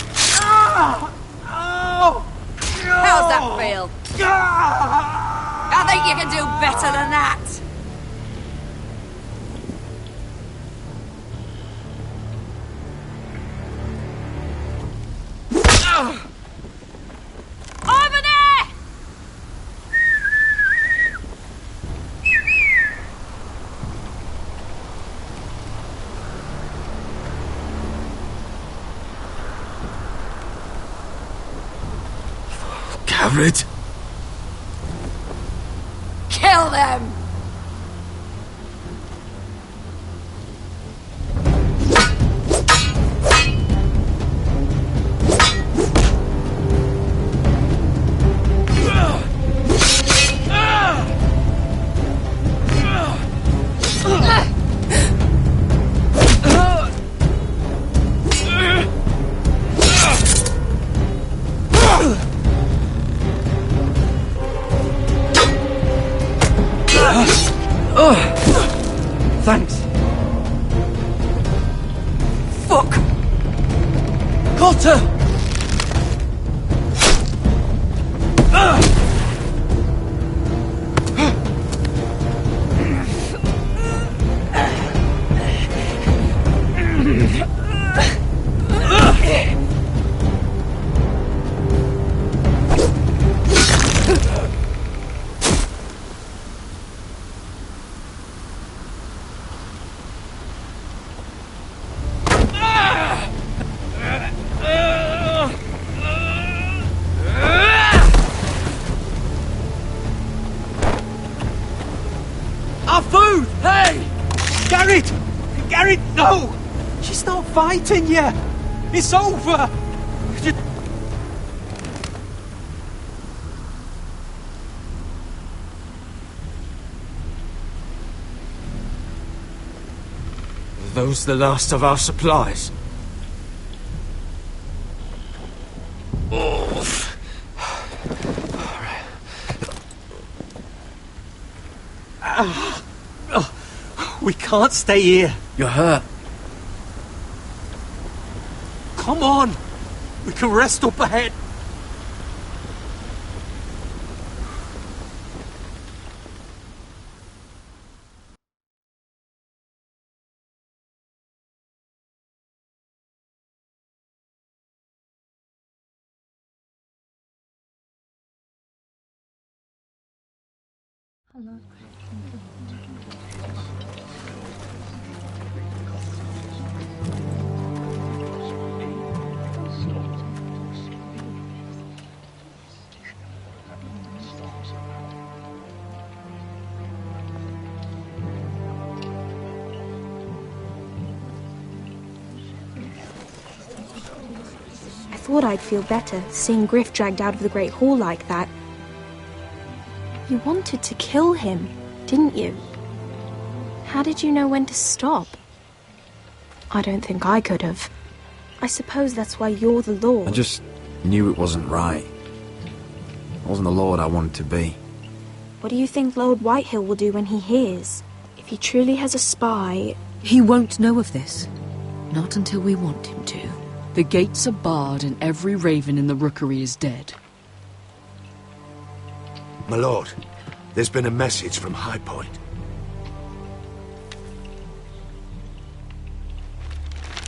Oh! How's that feel? I think you can do better than that. Over there! Gared? Kill them! Thanks. Fuck! Cotter! Our food! Hey! Gared! Gared, no! She's not fighting yet! It's over! Are those the last of our supplies? We can't stay here. You're hurt. Come on! We can rest up ahead. thought I'd feel better seeing Griff dragged out of the Great Hall like that. You wanted to kill him, didn't you? How did you know when to stop? I don't think I could have. I suppose that's why you're the Lord. I just knew it wasn't right. I wasn't the Lord I wanted to be. What do you think Lord Whitehill will do when he hears? If he truly has a spy... He won't know of this. Not until we want him to. The gates are barred and every raven in the rookery is dead. My lord, there's been a message from High Point.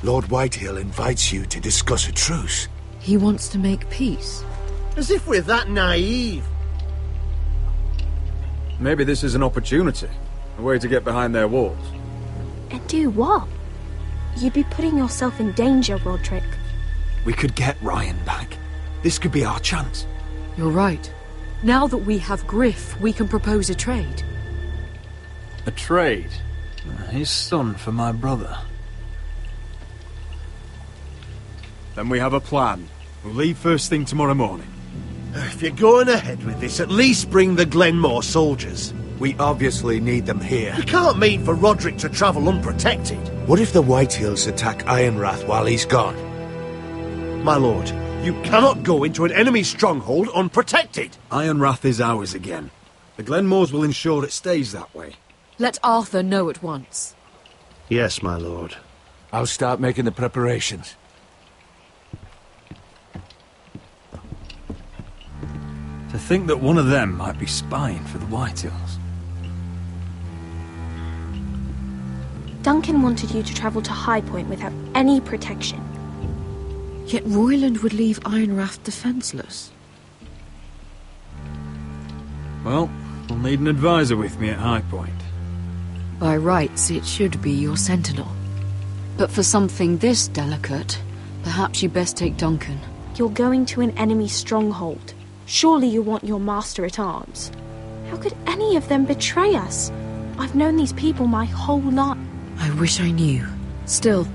Lord Whitehill invites you to discuss a truce. He wants to make peace. As if we're that naive. Maybe this is an opportunity. A way to get behind their walls. And do what? You'd be putting yourself in danger, Roderick. We could get Ryan back. This could be our chance. You're right. Now that we have Griff, we can propose a trade. A trade? His son for my brother. Then we have a plan. We'll leave first thing tomorrow morning. If you're going ahead with this, at least bring the Glenmore soldiers. We obviously need them here. You can't mean for Roderick to travel unprotected. What if the Whitehills attack Ironrath while he's gone? My lord, you cannot go into an enemy stronghold unprotected. Ironrath is ours again. The Glenmores will ensure it stays that way. Let Arthur know at once. Yes, my lord. I'll start making the preparations. To think that one of them might be spying for the Whitehills. Duncan wanted you to travel to High Point without any protection. Yet Royland would leave Ironrath defenseless. Well, I'll need an advisor with me at High Point. By rights, it should be your sentinel. But for something this delicate, perhaps you best take Duncan. You're going to an enemy stronghold. Surely you want your master-at-arms. How could any of them betray us? I've known these people my whole life. I wish I knew. Still,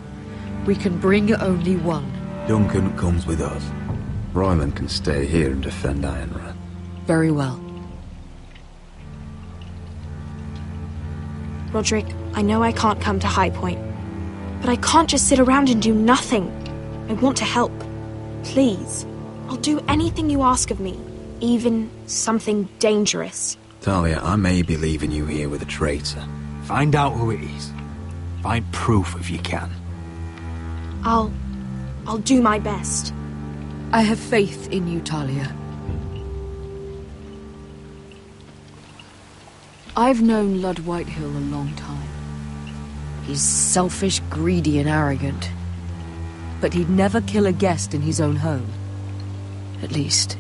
we can bring only one. Duncan comes with us. Royland can stay here and defend Ironrath. Very well. Roderick, I know I can't come to High Point, but I can't just sit around and do nothing. I want to help. Please. I'll do anything you ask of me, even something dangerous. Talia, I may be leaving you here with a traitor. Find out who it is. Find proof if you can. I'll do my best. I have faith in you, Talia. I've known Lord Whitehill a long time. He's selfish, greedy, and arrogant. But he'd never kill a guest in his own home. At least,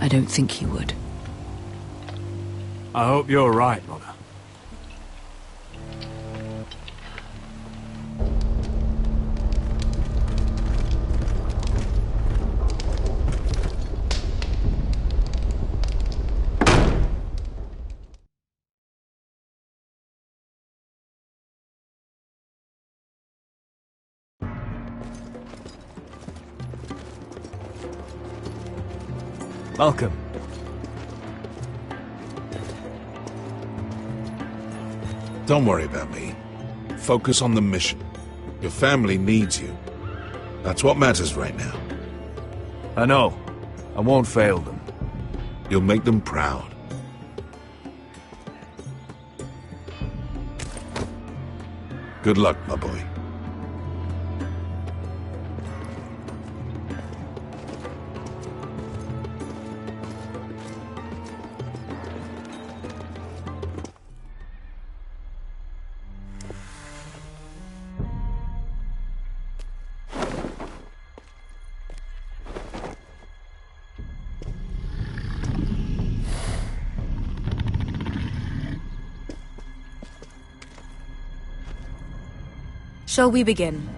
I don't think he would. I hope you're right, Mother. Malcolm. Don't worry about me. Focus on the mission. Your family needs you. That's what matters right now. I know. I won't fail them. You'll make them proud. Good luck, my boy. Shall we begin?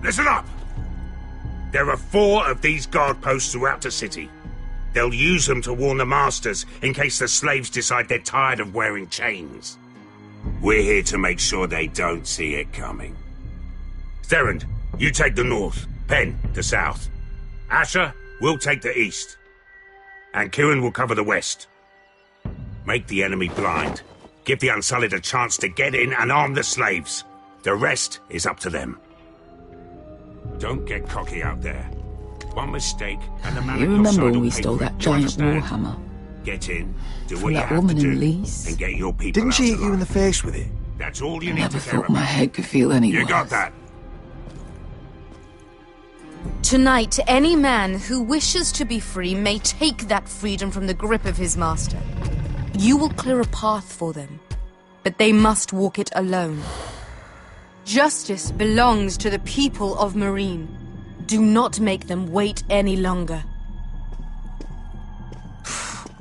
Listen up! There are 4 of these guard posts throughout the city. They'll use them to warn the masters in case the slaves decide they're tired of wearing chains. We're here to make sure they don't see it coming. Therend, you take the north. Penn, the south. Asher, we'll take the east. And Kieran will cover the west. Make the enemy blind. Give the Unsullied a chance to get in and arm the slaves. The rest is up to them. Don't get cocky out there. One mistake and the man You at your remember side when will we pay stole for it. that Do you giant understand? warhammer? Get in, do From what you that have woman to in do, Leeds? and get your people Didn't out she hit alive. you in the face with it? That's all you I need never to care thought my about. head could feel any You worse. got that? Tonight, any man who wishes to be free may take that freedom from the grip of his master. You will clear a path for them, but they must walk it alone. Justice belongs to the people of Marine. Do not make them wait any longer.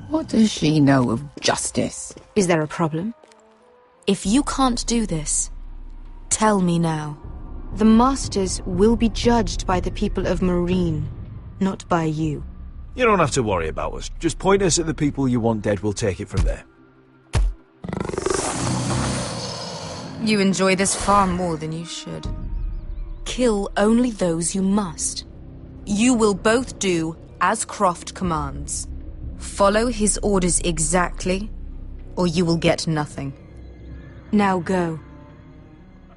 What does she know of justice? Is there a problem? If you can't do this, tell me now. The Masters will be judged by the people of Marine, not by you. You don't have to worry about us. Just point us at the people you want dead, we'll take it from there. You enjoy this far more than you should. Kill only those you must. You will both do as Croft commands. Follow his orders exactly, or you will get nothing. Now go.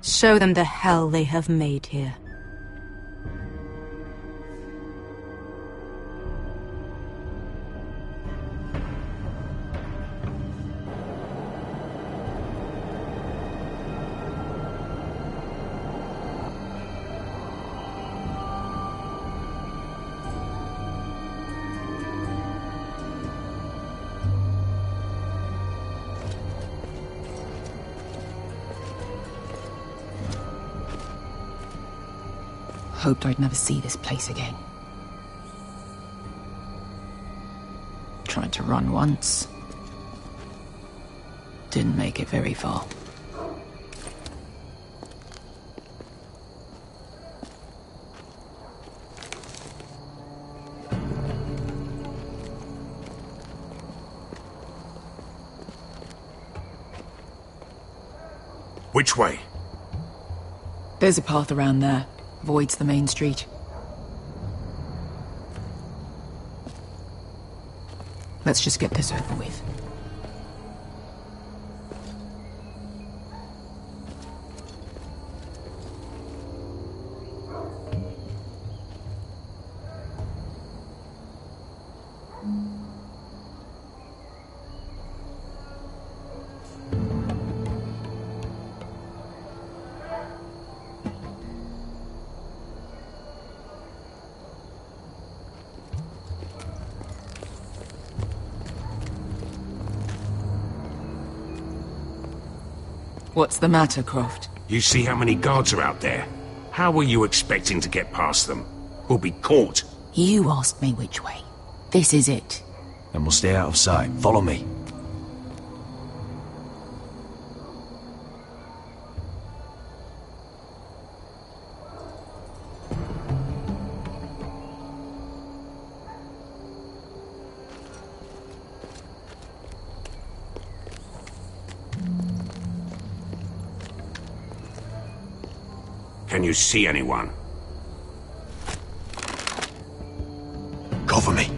Show them the hell they have made here. Hoped I'd never see this place again. Tried to run once. Didn't make it very far. Which way? There's a path around there. Voids the main street. Let's just get this over with. What's the matter, Croft? You see how many guards are out there? How were you expecting to get past them? We'll be caught. You asked me which way. This is it. Then we'll stay out of sight. Follow me. Can you see anyone? Cover me.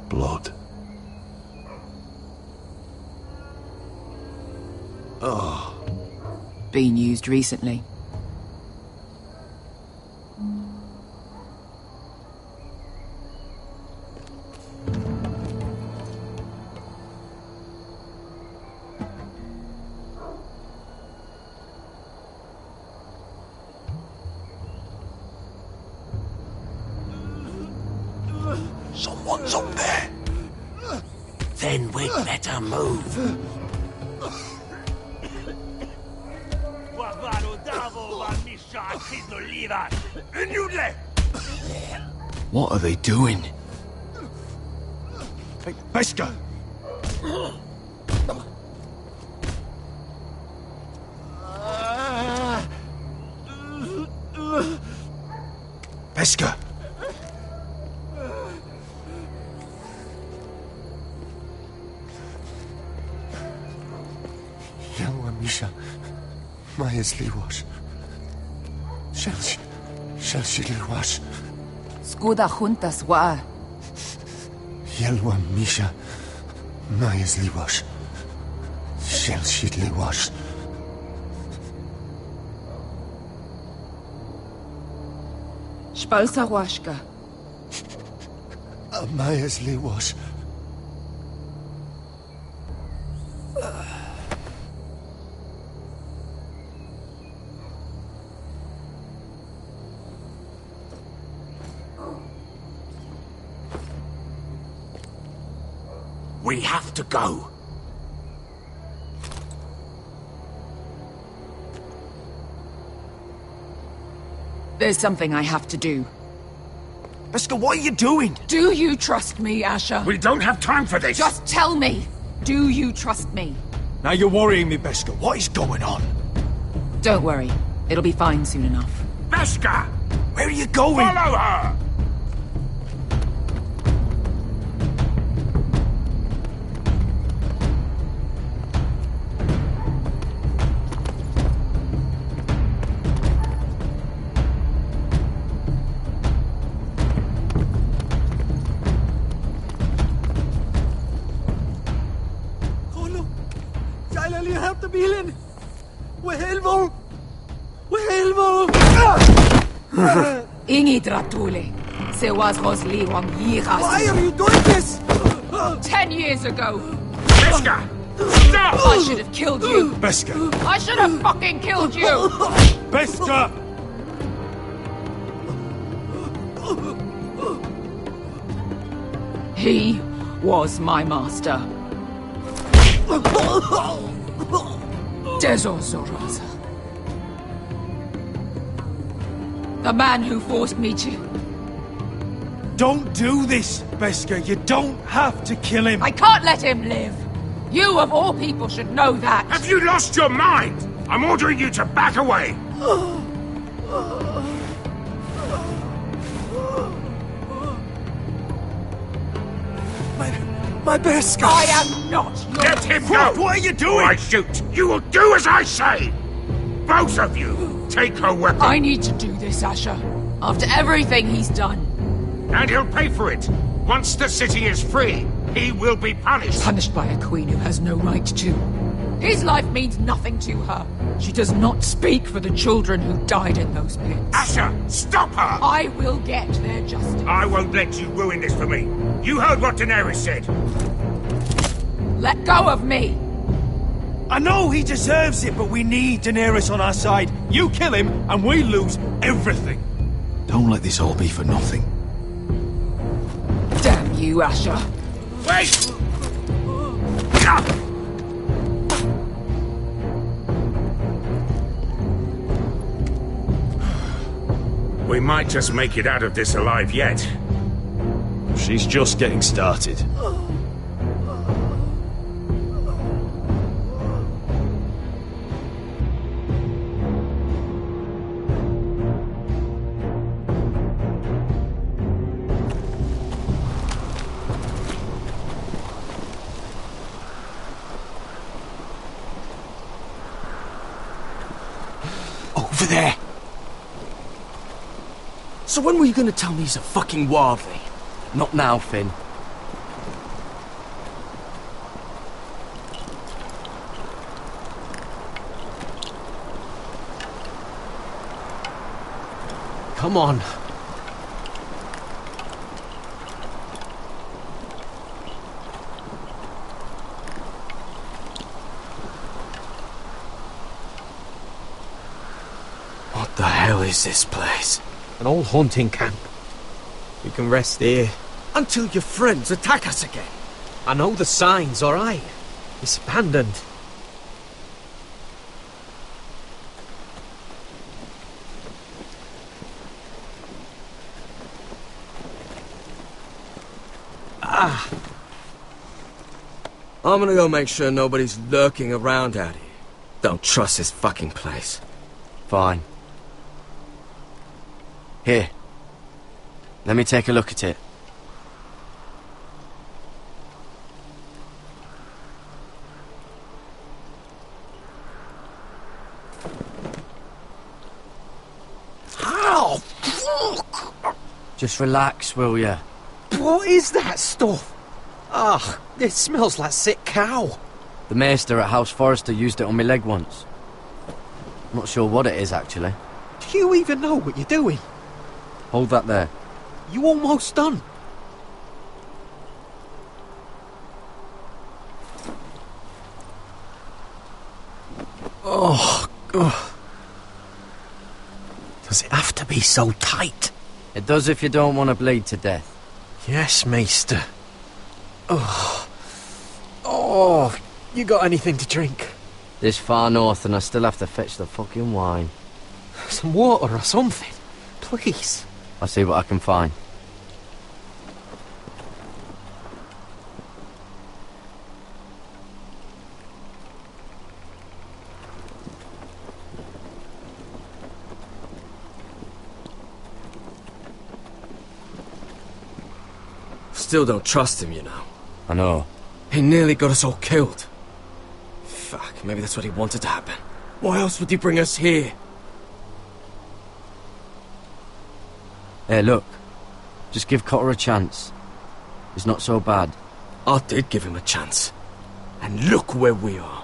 Blood. Oh. Been used recently. Someone's up there. Then we'd better move. What are they doing? Hey, Beskha! Beskha! Yelwa Misha, Maya's Liwash. Shelshi Liwash. Skuda juntas wa. Yelwa Misha, Maya's Liwash. Shelshi Liwash. Spalsa washka. Maya's Liwash. We have to go. There's something I have to do. Beskha, what are you doing? Do you trust me, Asher? We don't have time for this. Just tell me. Do you trust me? Now you're worrying me, Beskha. What is going on? Don't worry. It'll be fine soon enough. Beskha! Where are you going? Follow her! Ingi Dratule. Se was Rosli Wang Yiras. Why are you doing this? 10 years ago. Beskha! Stop! I should have killed you. Beskha! I should have fucking killed you. Beskha! He was my master. Dezor Zoraza. The man who forced me to... Don't do this, Beskha. You don't have to kill him. I can't let him live. You, of all people, should know that. Have you lost your mind? I'm ordering you to back away. My Beskha! I am not your... Let him go! What are you doing? Or I shoot! You will do as I say! Both of you, take her weapon. I need to do this, Asher. After everything he's done. And he'll pay for it. Once the city is free, he will be punished. Punished by a queen who has no right to. His life means nothing to her. She does not speak for the children who died in those pits. Asher, stop her! I will get their justice. I won't let you ruin this for me. You heard what Daenerys said. Let go of me! I know he deserves it, but we need Daenerys on our side. You kill him, and we lose everything. Don't let this all be for nothing. Damn you, Asher. Wait! We might just make it out of this alive yet. She's just getting started. Over there! So when were you gonna tell me he's a fucking wildling? Not now, Finn. Come on. What the hell is this place? An old hunting camp. We can rest here. Until your friends attack us again. I know the signs, alright? It's abandoned. I'm gonna go make sure nobody's lurking around out here. Don't trust this fucking place. Fine. Here. Let me take a look at it. How? Fuck! Just relax, will ya? What is that stuff? Ugh, it smells like sick cow. The maester at House Forrester used it on my leg once. I'm not sure what it is, actually. Do you even know what you're doing? Hold that there. You almost done. Oh, God. Does it have to be so tight? It does if you don't want to bleed to death. Yes, Maester. Oh. Oh, you got anything to drink? This far north and I still have to fetch the fucking wine. Some water or something, please. I'll see what I can find. Still don't trust him, you know. I know. He nearly got us all killed. Fuck, maybe that's what he wanted to happen. Why else would he bring us here? Hey, look. Just give Cotter a chance. He's not so bad. I did give him a chance. And look where we are.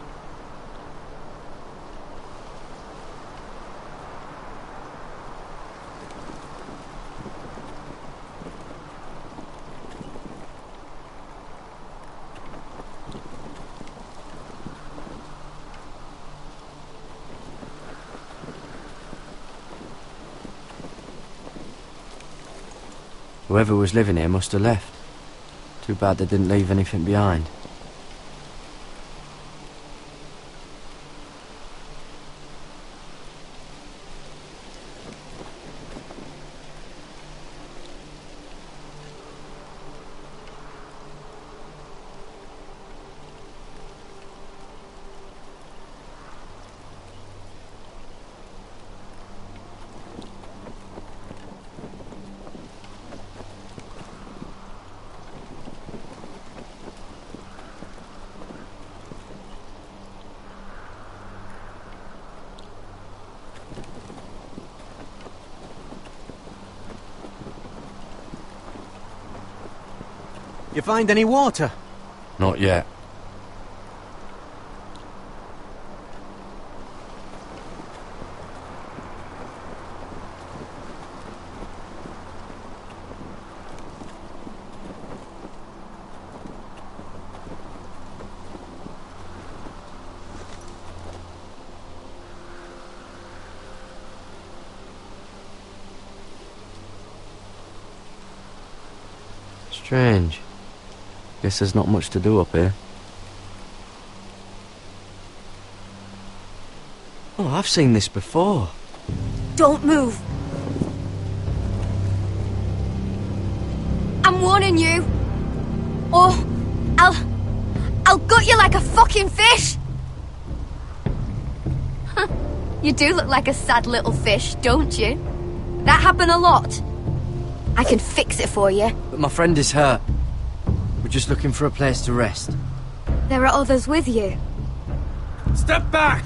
Whoever was living here must have left. Too bad they didn't leave anything behind. You find any water? Not yet. Strange. Guess there's not much to do up here. Oh, I've seen this before. Don't move. I'm warning you. Or I'll gut you like a fucking fish. You do look like a sad little fish, don't you? That happened a lot. I can fix it for you. But my friend is hurt. We're just looking for a place to rest. There are others with you. Step back!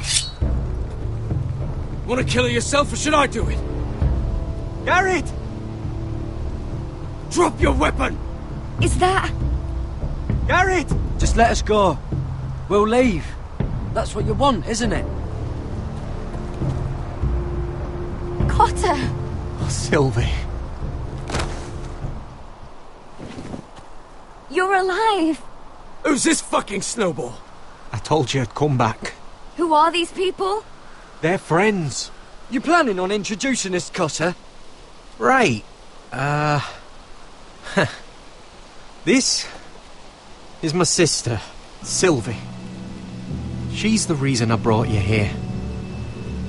Want to kill her yourself, or should I do it? Garrett! Drop your weapon! Is that... Garrett! Just let us go. We'll leave. That's what you want, isn't it? Cotter! Oh, Sylvie. You're alive! Who's this fucking snowball? I told you I'd come back. Who are these people? They're friends. You planning on introducing us, Cotter? Right. This is my sister, Sylvie. She's the reason I brought you here.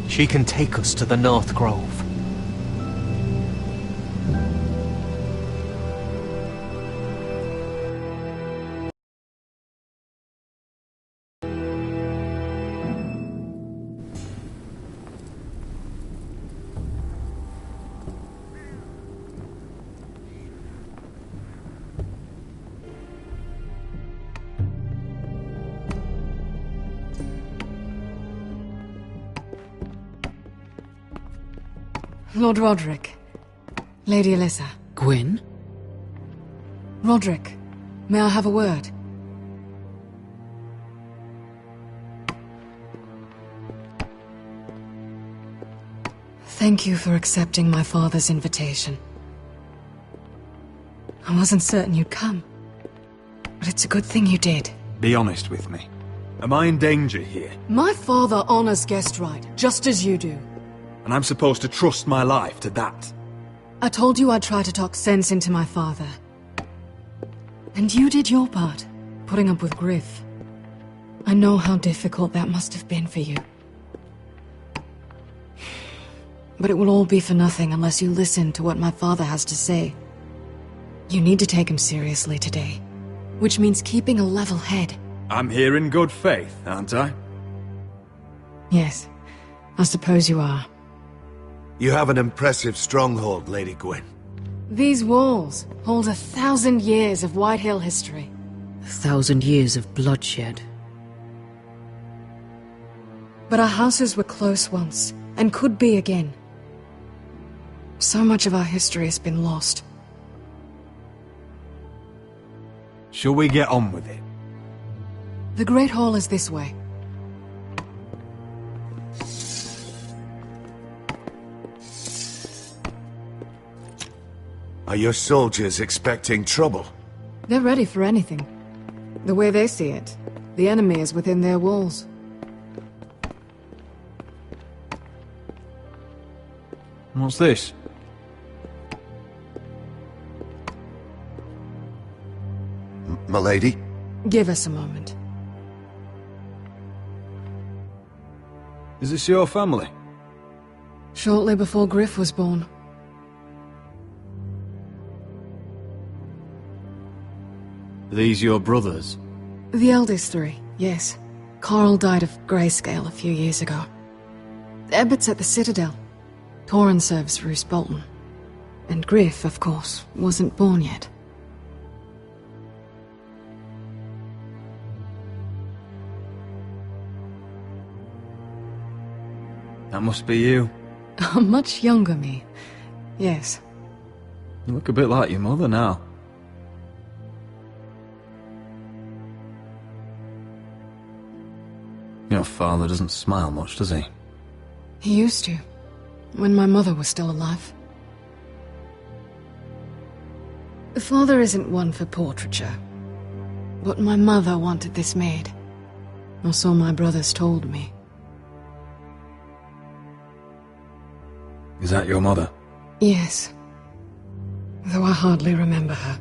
She can take us to the North Grove. Lord Roderick. Lady Alyssa. Gwyn? Roderick, may I have a word? Thank you for accepting my father's invitation. I wasn't certain you'd come, but it's a good thing you did. Be honest with me. Am I in danger here? My father honors guest right, just as you do. And I'm supposed to trust my life to that? I told you I'd try to talk sense into my father. And you did your part, putting up with Griff. I know how difficult that must have been for you. But it will all be for nothing unless you listen to what my father has to say. You need to take him seriously today, which means keeping a level head. I'm here in good faith, aren't I? Yes, I suppose you are. You have an impressive stronghold, Lady Gwyn. These walls hold 1,000 years of Whitehill history. 1,000 years of bloodshed. But our houses were close once, and could be again. So much of our history has been lost. Shall we get on with it? The Great Hall is this way. Are your soldiers expecting trouble? They're ready for anything. The way they see it, the enemy is within their walls. What's this? Milady? Give us a moment. Is this your family? Shortly before Griff was born. Are these your brothers? The eldest three, yes. Carl died of grayscale a few years ago. Ebbert's at the Citadel. Torrhen serves Roose Bolton. And Griff, of course, wasn't born yet. That must be you. A much younger me. Yes. You look a bit like your mother now. Your father doesn't smile much, does he? He used to, when my mother was still alive. Father isn't one for portraiture, but my mother wanted this made, or so my brothers told me. Is that your mother? Yes, though I hardly remember her.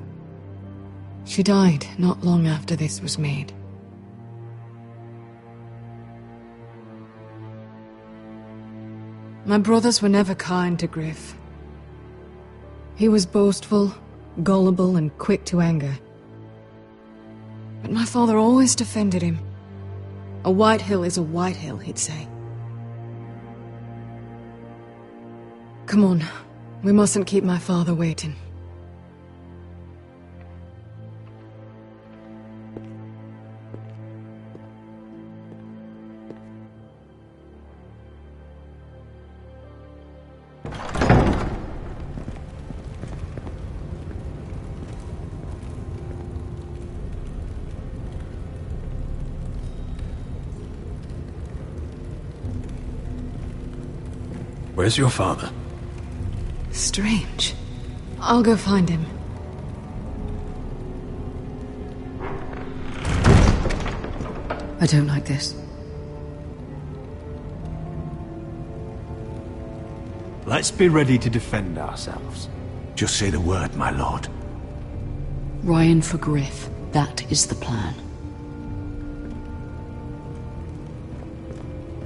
She died not long after this was made. My brothers were never kind to Griff. He was boastful, gullible, and quick to anger. But my father always defended him. A Whitehill is a Whitehill, he'd say. Come on, we mustn't keep my father waiting. Where's your father? Strange. I'll go find him. I don't like this. Let's be ready to defend ourselves. Just say the word, my lord. Ryan for Griff. That is the plan.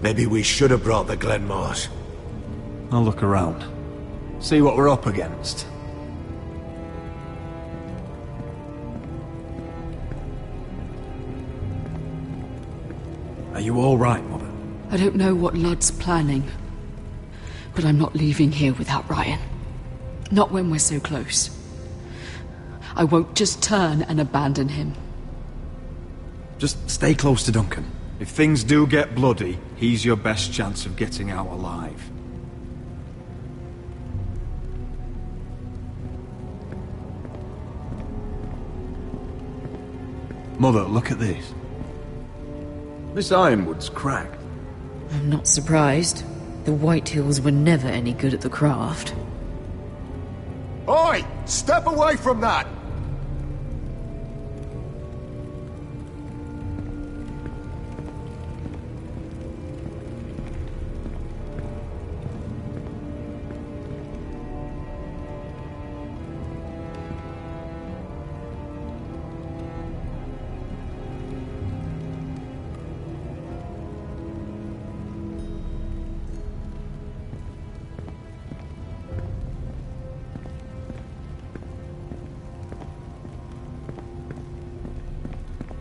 Maybe we should have brought the Glenmores. I'll look around. See what we're up against. Are you all right, Mother? I don't know what Ludd's planning, but I'm not leaving here without Ryan. Not when we're so close. I won't just turn and abandon him. Just stay close to Duncan. If things do get bloody, he's your best chance of getting out alive. Mother, look at this. This ironwood's cracked. I'm not surprised. The Whitehills were never any good at the craft. Oi! Step away from that!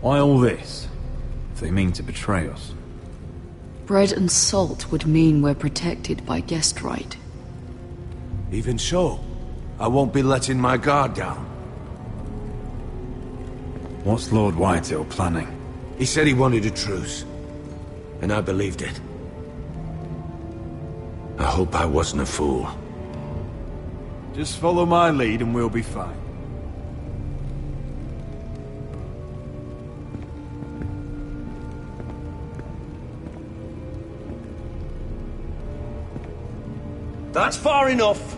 Why all this? If they mean to betray us. Bread and salt would mean we're protected by guest right. Even so, I won't be letting my guard down. What's Lord Whitehill planning? He said he wanted a truce, and I believed it. I hope I wasn't a fool. Just follow my lead and we'll be fine. That's far enough.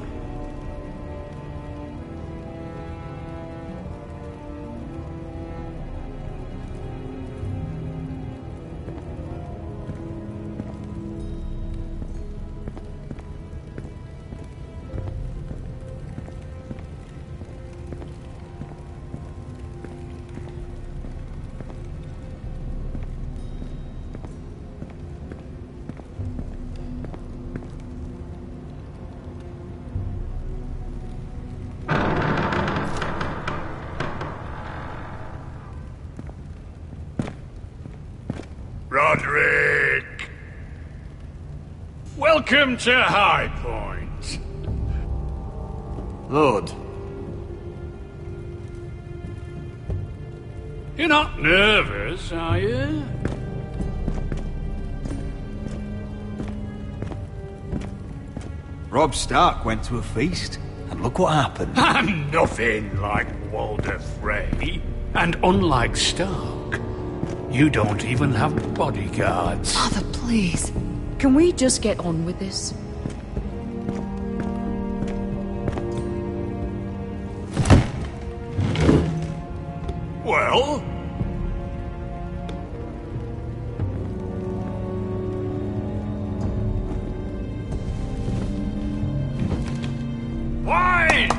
Roderick! Welcome to High Point. Lord. You're not nervous, are you? Robb Stark went to a feast, and look what happened. I'm nothing like Walder Frey. And unlike Stark, you don't even have bodyguards. Father, please. Can we just get on with this? Well? Why?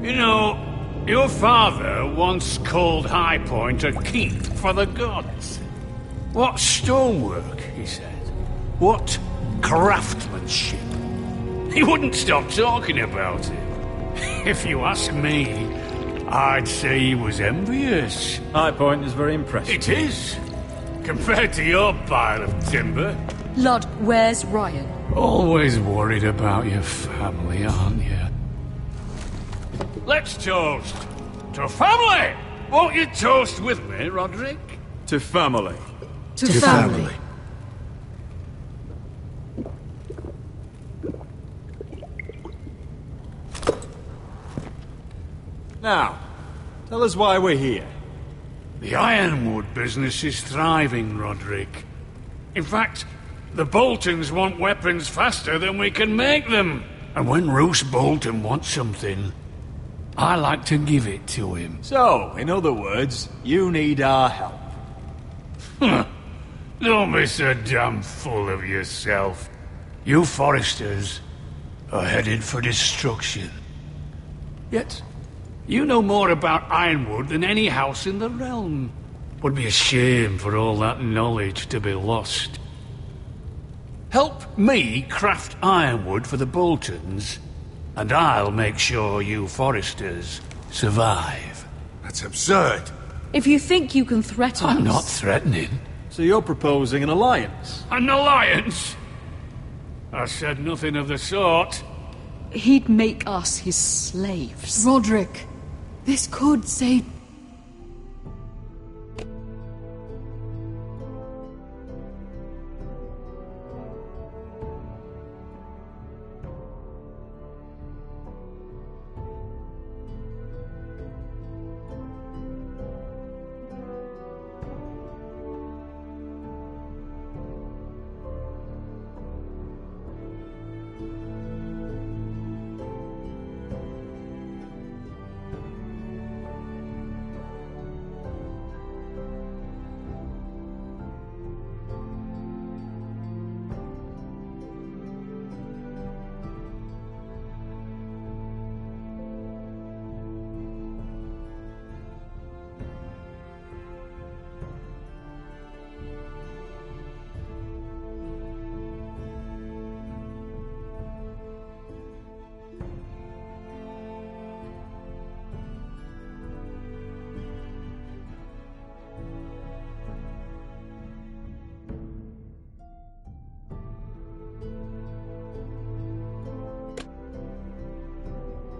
You know, your father once called High Point a keep for the gods. What stonework, he said. What craftsmanship. He wouldn't stop talking about it. If you ask me, I'd say he was envious. High Point is very impressive. It is. Compared to your pile of timber. Lord, where's Ryan? Always worried about your family, aren't you? Let's toast to family! Won't you toast with me, Roderick? To family. To family. Now, tell us why we're here. The Ironwood business is thriving, Roderick. In fact, the Boltons want weapons faster than we can make them. And when Roose Bolton wants something, I like to give it to him. So, in other words, you need our help. Don't be so damn full of yourself. You Foresters are headed for destruction. Yet, you know more about Ironwood than any house in the realm. Would be a shame for all that knowledge to be lost. Help me craft ironwood for the Boltons, and I'll make sure you Foresters survive. That's absurd. If you think you can threaten us... I'm not threatening. So you're proposing an alliance? An alliance? I said nothing of the sort. He'd make us his slaves. Roderick, this could save...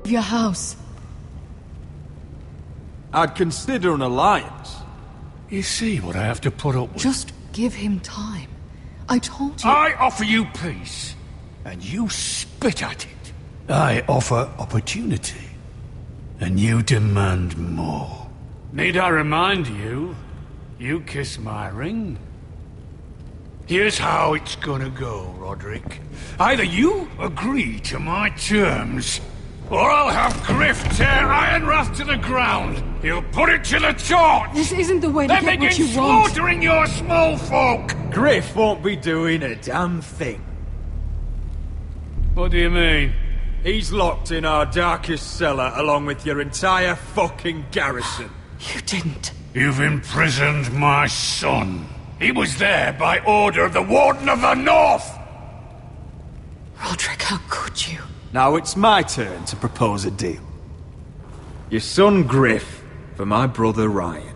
your house. I'd consider an alliance. You see what I have to put up with? Just give him time. I told you... I offer you peace, and you spit at it. I offer opportunity, and you demand more. Need I remind you, you kiss my ring? Here's how it's gonna go, Roderick. Either you agree to my terms, or I'll have Griff tear Ironrath to the ground. He'll put it to the torch. This isn't the way to then get what begin you want. slaughtering your small folk. Griff won't be doing a damn thing. What do you mean? He's locked in our darkest cellar along with your entire fucking garrison. You didn't. You've imprisoned my son. He was there by order of the Warden of the North. Roderick, how could you? Now it's my turn to propose a deal. Your son Griff for my brother Ryan.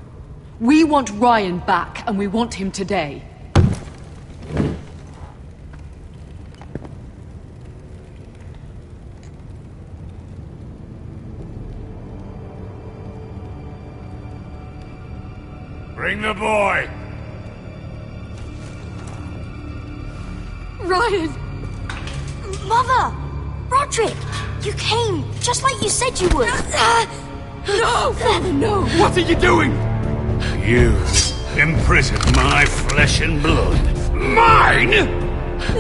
We want Ryan back, and we want him today. Bring the boy. Ryan! Mother! Roderick! You came, just like you said you would. No! Father, no! What are you doing? You imprisoned my flesh and blood. Mine?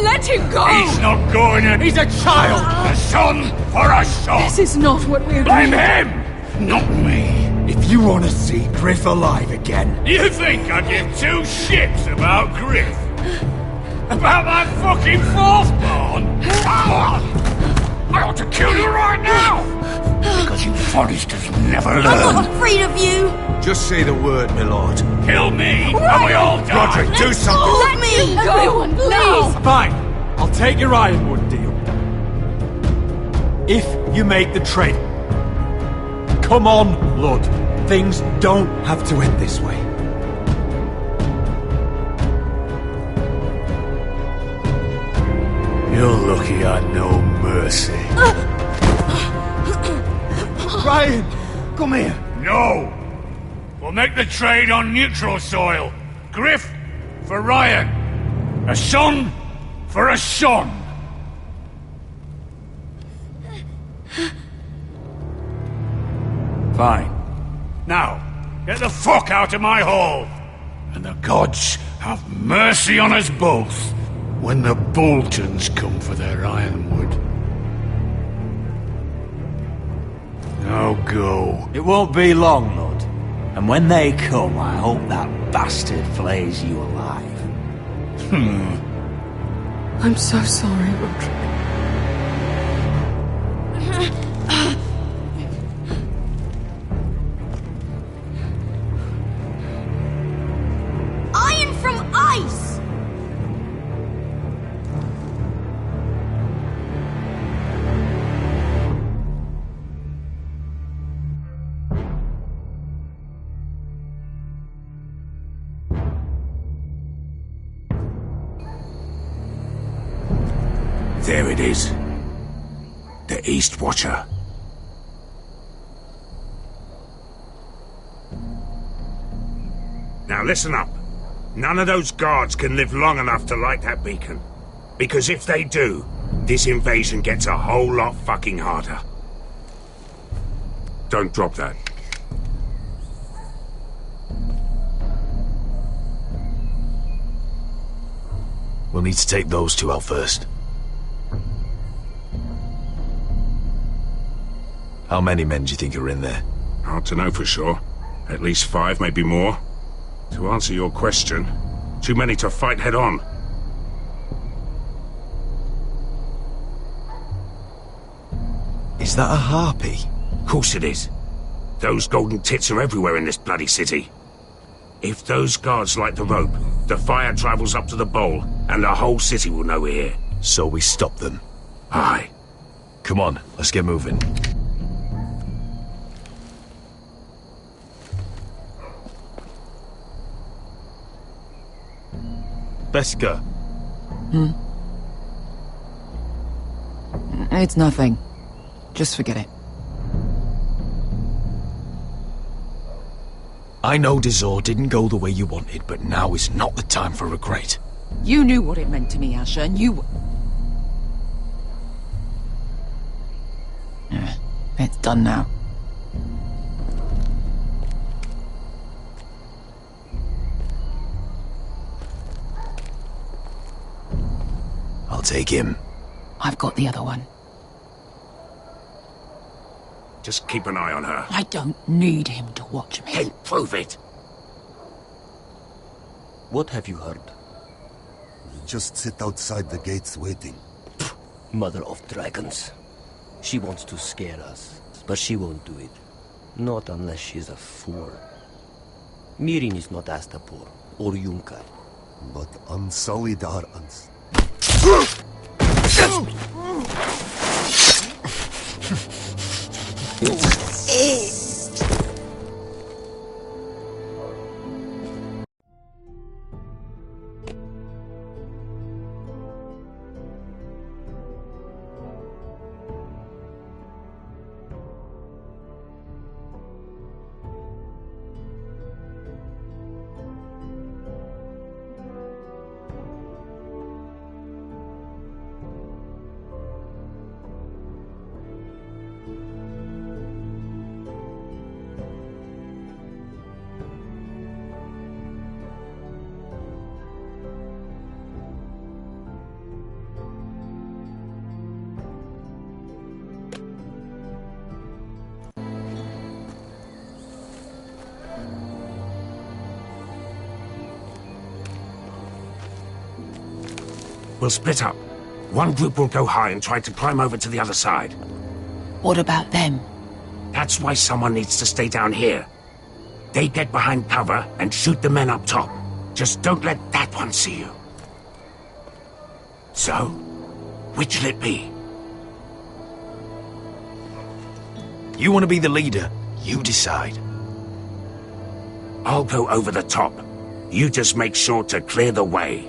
Let him go! He's not going to... He's a child! A son for a son! This is not what we agreed. Blame him, not me. If you want to see Griff alive again... You think I give two shits about Griff? About my fucking fourthborn? I ought to kill you right now! Because you Forresters never learn. I'm not afraid of you! Just say the word, my lord. Kill me, and we all die! Roderick, do something! Let me! Everyone, please! Fine, I'll take your Ironwood deal. If you make the trade. Come on, Lord. Things don't have to end this way. You're lucky I know mercy. Ryan, come here. No! We'll make the trade on neutral soil. Griff for Ryan. A son for a son. Fine. Now, get the fuck out of my hall. And the gods have mercy on us both when the Boltons come for their ironwood. Now go. It won't be long, Lord. And when they come, I hope that bastard flays you alive. I'm so sorry, Roderick. Iron from ice! There it is. The East Watcher. Now listen up. None of those guards can live long enough to light that beacon. Because if they do, this invasion gets a whole lot fucking harder. Don't drop that. We'll need to take those two out first. How many men do you think are in there? Hard to know for sure. At least 5, maybe more. To answer your question, too many to fight head on. Is that a harpy? Of course it is. Those golden tits are everywhere in this bloody city. If those guards light the rope, the fire travels up to the bowl, and the whole city will know we're here. So we stop them. Aye. Come on, let's get moving. Beskha. It's nothing. Just forget it. I know Dazor didn't go the way you wanted, but now is not the time for regret. You knew what it meant to me, Asher, and you... It's done now. I'll take him. I've got the other one. Just keep an eye on her. I don't need him to watch me. Then prove it. What have you heard? Just sit outside the gates waiting. Mother of dragons. She wants to scare us, but she won't do it. Not unless she's a fool. Mirin is not Astapor or Yunkai. But unsullied are uns. We'll split up. One group will go high and try to climb over to the other side. What about them? That's why someone needs to stay down here. They get behind cover and shoot the men up top. Just don't let that one see you. So, which'll it be? You want to be the leader, you decide. I'll go over the top. You just make sure to clear the way.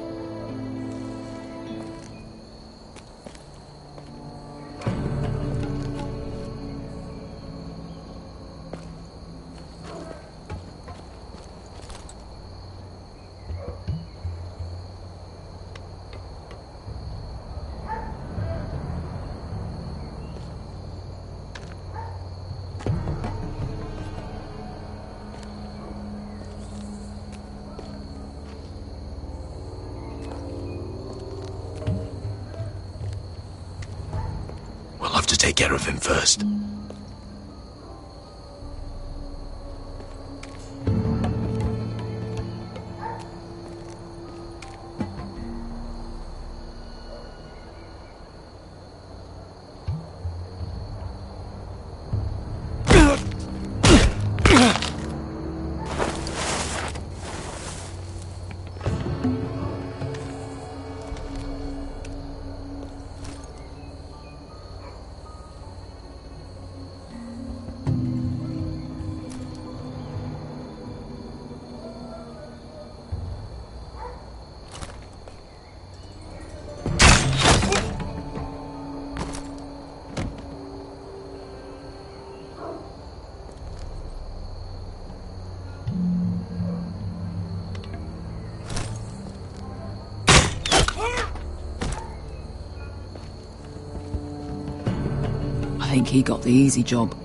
We'll have to take care of him first. I think he got the easy job.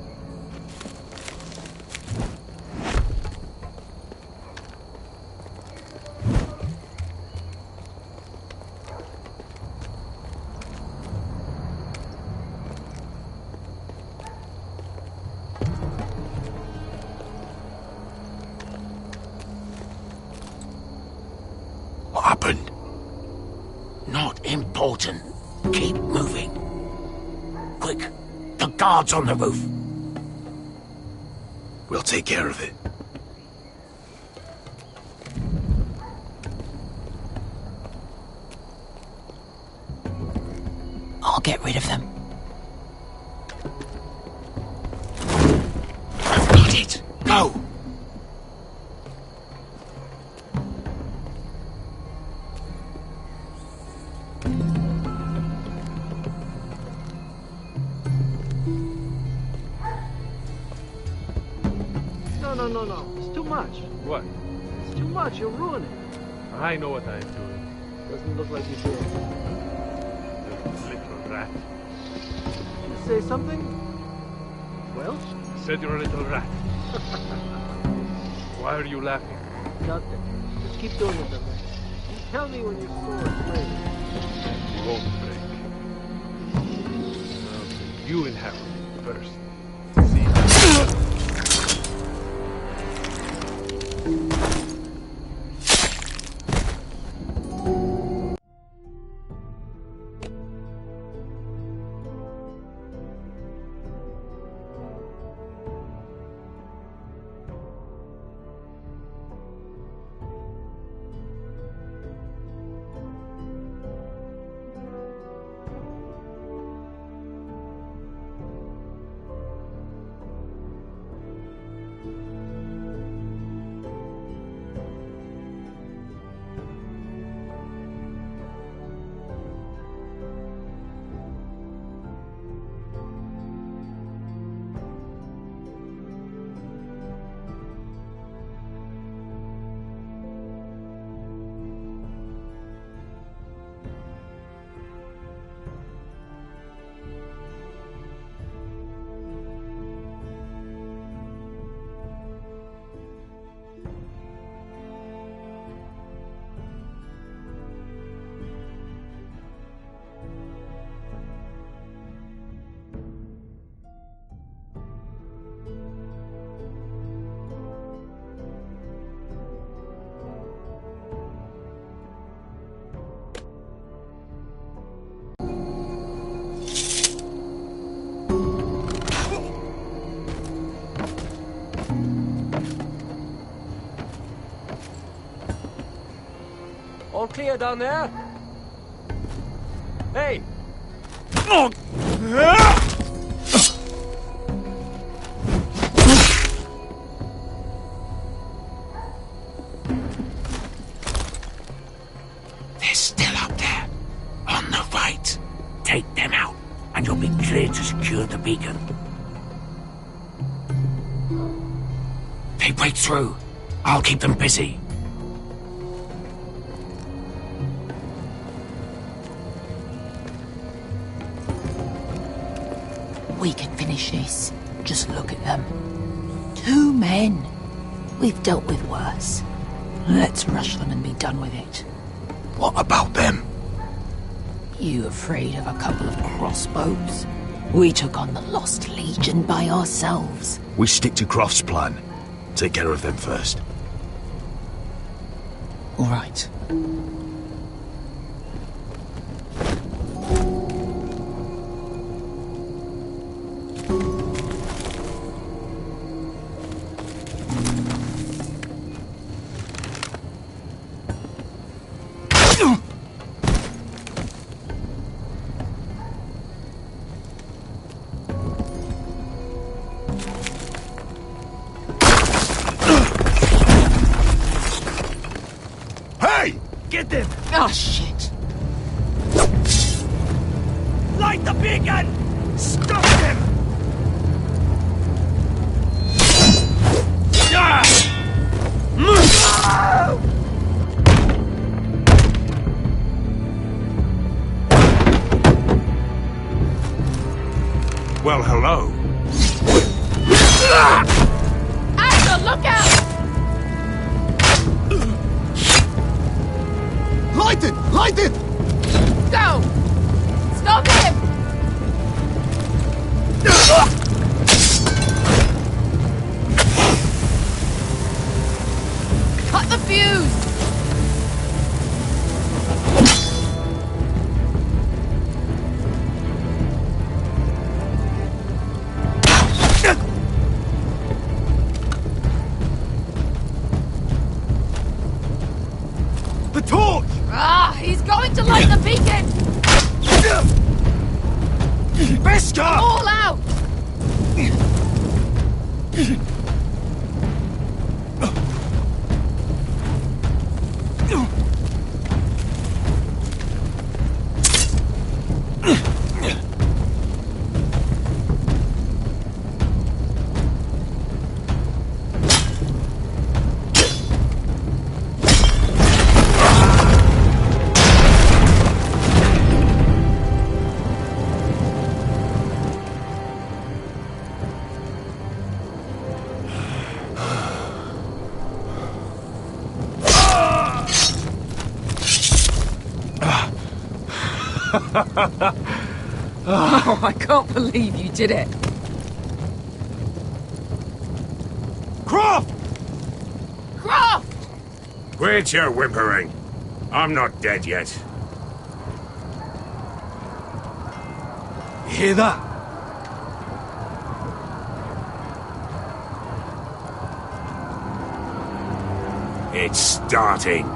What happened? Not important. Keep moving. Quick, the guards on the roof. We'll take care of it. I'll get rid of them. I've got it. Go! No. It's too much. What? It's too much. You'll ruin it. I know what I'm doing. Doesn't look like you do. You little rat. You say something? Well? I said you're a little rat. Why are you laughing? Nothing. Just keep doing it, Douglas. You tell me when your sword breaks. It won't break. Okay, you and Harold first. All clear down there? Hey! Oh! They're still up there. On the right. Take them out, and you'll be clear to secure the beacon. They break through. I'll keep them busy. We can finish this. Just look at them. 2 men. We've dealt with worse. Let's rush them and be done with it. What about them? You afraid of a couple of crossbows? We took on the Lost Legion by ourselves. We stick to Croft's plan. Take care of them first. All right. Get them! Oh, shit! Light the beacon! Stop them! Well, hello. Asher, look out! Light it! Light it! Go! Stop him! Cut the fuse! The torch! Ah, he's going to light the beacon! Beskar! All out! Oh, I can't believe you did it. Croft! Croft! Quit your whimpering. I'm not dead yet. You hear that? It's starting.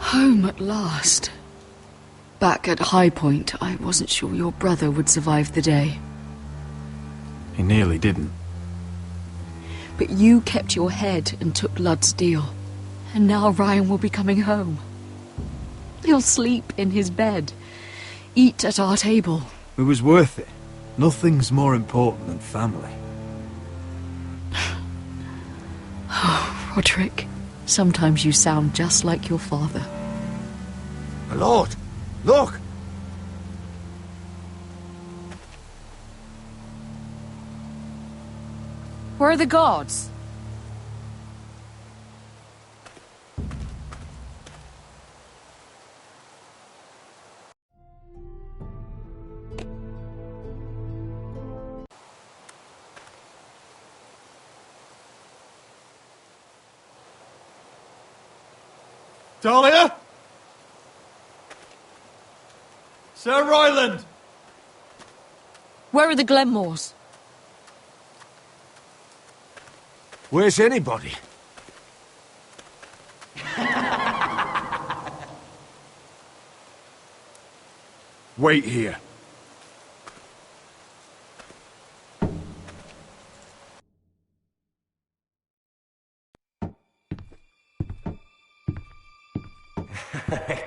Home at last. Back at High Point, I wasn't sure your brother would survive the day. He nearly didn't. But you kept your head and took Ludd's deal. And now Ryan will be coming home. He'll sleep in his bed, eat at our table. It was worth it. Nothing's more important than family. Oh, Roderick, sometimes you sound just like your father. My lord, look! Where are the guards? Dahlia? Sir Ryland! Where are the Glenmores? Where's anybody? Wait here.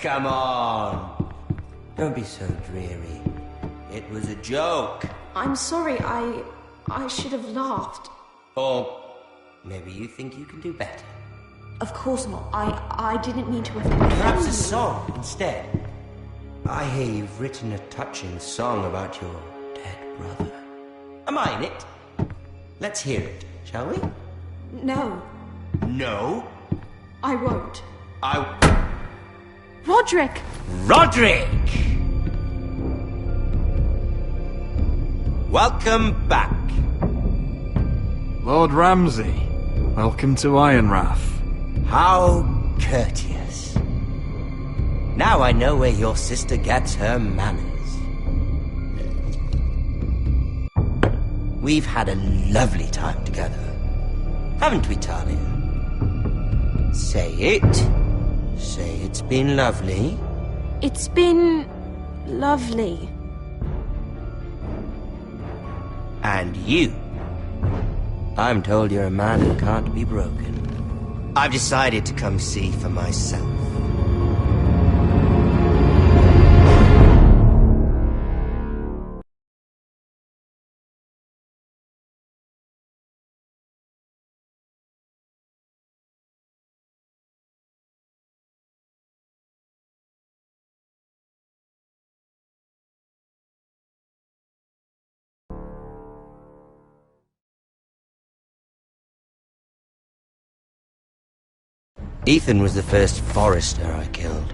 Come on. Don't be so dreary. It was a joke. I'm sorry, I should have laughed. Or maybe you think you can do better. Of course not. I didn't mean to offend you. Perhaps a song instead. I hear you've written a touching song about your dead brother. Am I in it? Let's hear it, shall we? No, No? I won't. Roderick! Roderick! Welcome back. Lord Ramsay, welcome to Ironrath. How courteous. Now I know where your sister gets her manners. We've had a lovely time together, haven't we, Talia? Say it. Say it's been lovely. It's been lovely. And you. I'm told you're a man who can't be broken. I've decided to come see for myself. Ethan was the first Forrester I killed.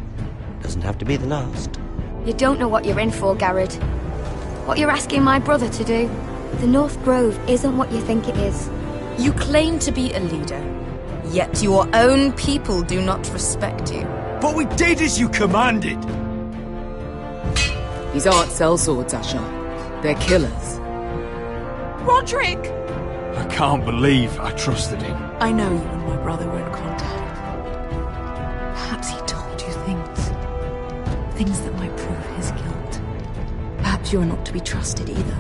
Doesn't have to be the last. You don't know what you're in for, Garrett. What you're asking my brother to do. The North Grove isn't what you think it is. You claim to be a leader, yet your own people do not respect you. But we did as you commanded! These aren't sellswords, Asher. They're killers. Roderick! I can't believe I trusted him. I know you and my brother were in contact. Perhaps he told you things that might prove his guilt. Perhaps you are not to be trusted either.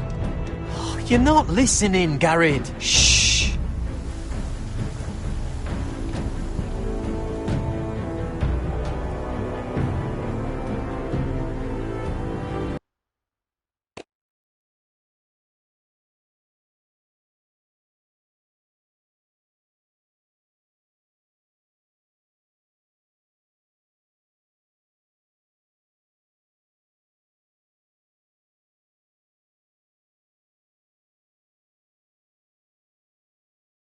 Oh, you're not listening, Garrett. Shh.